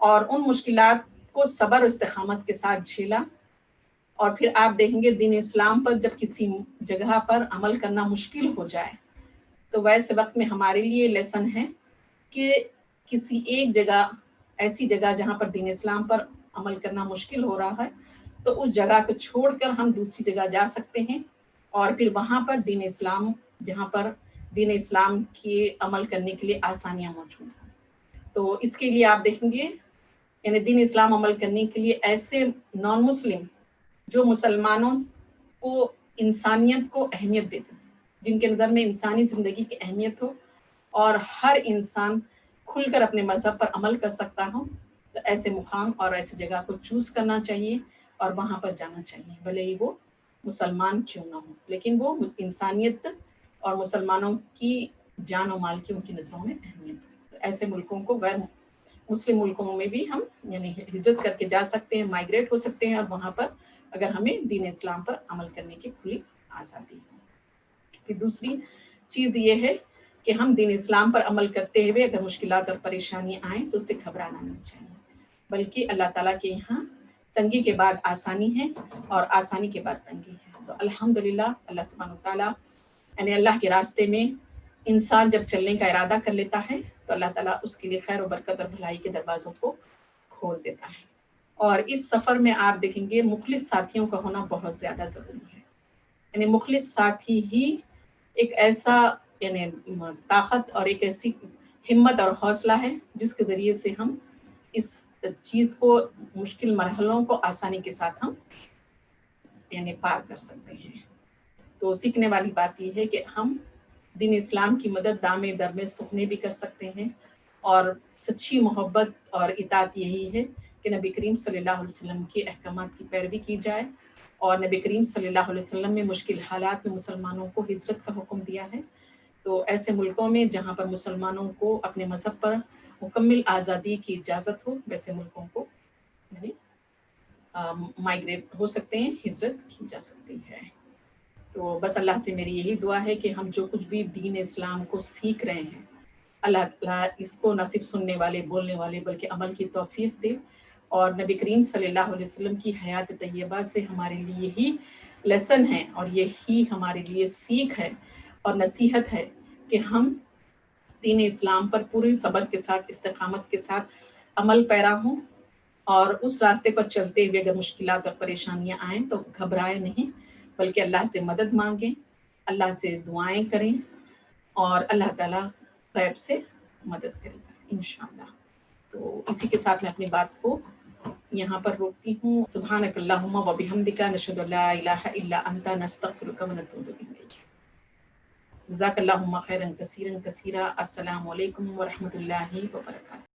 اور ان مشکلات کو صبر و استقامت کے ساتھ جھیلا۔ اور پھر آپ دیکھیں گے دین اسلام پر جب کسی جگہ پر عمل کرنا مشکل ہو جائے تو ویسے وقت میں ہمارے لیے لیسن ہے کہ کسی ایک جگہ، ایسی جگہ جہاں پر دین اسلام پر عمل کرنا مشکل ہو رہا ہے تو اس جگہ کو چھوڑ کر ہم دوسری جگہ جا سکتے ہیں اور پھر وہاں پر دین اسلام، جہاں پر دین اسلام کے عمل کرنے کے لیے آسانیاں موجود ہیں۔ تو اس کے لیے آپ دیکھیں گے یعنی دین اسلام عمل کرنے کے لیے ایسے نان مسلم جو مسلمانوں کو، انسانیت کو اہمیت دیتے ہیں، جن کے نظر میں انسانی زندگی کی اہمیت ہو اور ہر انسان کھل کر اپنے مذہب پر عمل کر سکتا ہو، تو ایسے مقام اور ایسی جگہ کو چوز کرنا چاہیے اور وہاں پر جانا چاہیے، بھلے ہی وہ مسلمان کیوں نہ ہو، لیکن وہ انسانیت اور مسلمانوں کی جان و مال کی ان کی نظروں میں اہمیت ہے۔ تو ایسے ملکوں کو، غیر مسلم ملکوں میں بھی ہم یعنی ہجرت کر کے جا سکتے ہیں، مائگریٹ ہو سکتے ہیں اور وہاں پر اگر ہمیں دین اسلام پر عمل کرنے کی کھلی آزادی ہے۔ پھر دوسری چیز یہ ہے کہ ہم دین اسلام پر عمل کرتے ہوئے اگر مشکلات اور پریشانی آئیں تو اس سے گھبرانا نہیں چاہیے، بلکہ اللہ تعالیٰ کے یہاں تنگی کے بعد آسانی ہے اور آسانی کے بعد تنگی ہے۔ تو الحمدللہ اللہ سبحانہ وتعالیٰ یعنی اللہ کے راستے میں انسان جب چلنے کا ارادہ کر لیتا ہے تو اللہ تعالیٰ اس کے لیے خیر و برکت اور بھلائی کے دروازوں کو کھول دیتا ہے۔ اور اس سفر میں آپ دیکھیں گے مخلص ساتھیوں کا ہونا بہت زیادہ ضروری ہے، یعنی مخلص ساتھی ہی ایک ایسا یعنی طاقت اور ایک ایسی ہمت اور حوصلہ ہے جس کے ذریعے سے ہم اس چیز کو، مشکل مرحلوں کو آسانی کے ساتھ ہم یعنی پار کر سکتے ہیں۔ تو سیکھنے والی بات یہ ہے کہ ہم دین اسلام کی مدد دامے در میں سکھنے بھی کر سکتے ہیں، اور سچی محبت اور اطاعت یہی ہے کہ نبی کریم صلی اللہ علیہ وسلم کے احکامات کی پیروی کی جائے، اور نبی کریم صلی اللہ علیہ وسلم میں مشکل حالات میں مسلمانوں کو ہجرت کا حکم دیا ہے۔ تو ایسے ملکوں میں جہاں پر مسلمانوں کو اپنے مذہب پر مکمل آزادی کی اجازت ہو، ویسے ملکوں کو یعنی مائگریٹ ہو سکتے ہیں، ہجرت کی جا سکتی ہے۔ تو بس اللہ سے میری یہی دعا ہے کہ ہم جو کچھ بھی دین اسلام کو سیکھ رہے ہیں، اللہ تعالیٰ اس کو نہ صرف سننے والے، بولنے والے، بلکہ عمل کی توفیق دے، اور نبی کریم صلی اللہ علیہ وسلم کی حیات طیبہ سے ہمارے لیے یہی لیسن ہے اور یہی ہمارے لیے سیکھ ہے اور نصیحت ہے کہ ہم دین اسلام پر پوری صبر کے ساتھ، استقامت کے ساتھ عمل پیرا ہوں، اور اس راستے پر چلتے ہوئے اگر مشکلات اور پریشانیاں آئیں تو گھبرائیں نہیں، بلکہ اللہ سے مدد مانگیں، اللہ سے دعائیں کریں، اور اللہ تعالیٰ غیب سے مدد کرے گا انشاءاللہ۔ تو اسی کے ساتھ میں اپنی بات کو یہاں پر روکتی ہوں۔ سبحانک اللہم و بحمدک، نشہد ان لا الہ الا انت، نستغفرک و نتوب الیک۔ جزاک اللہم خیرا کثیرا کثیرا۔ السلام علیکم ورحمۃ اللہ وبرکاتہ۔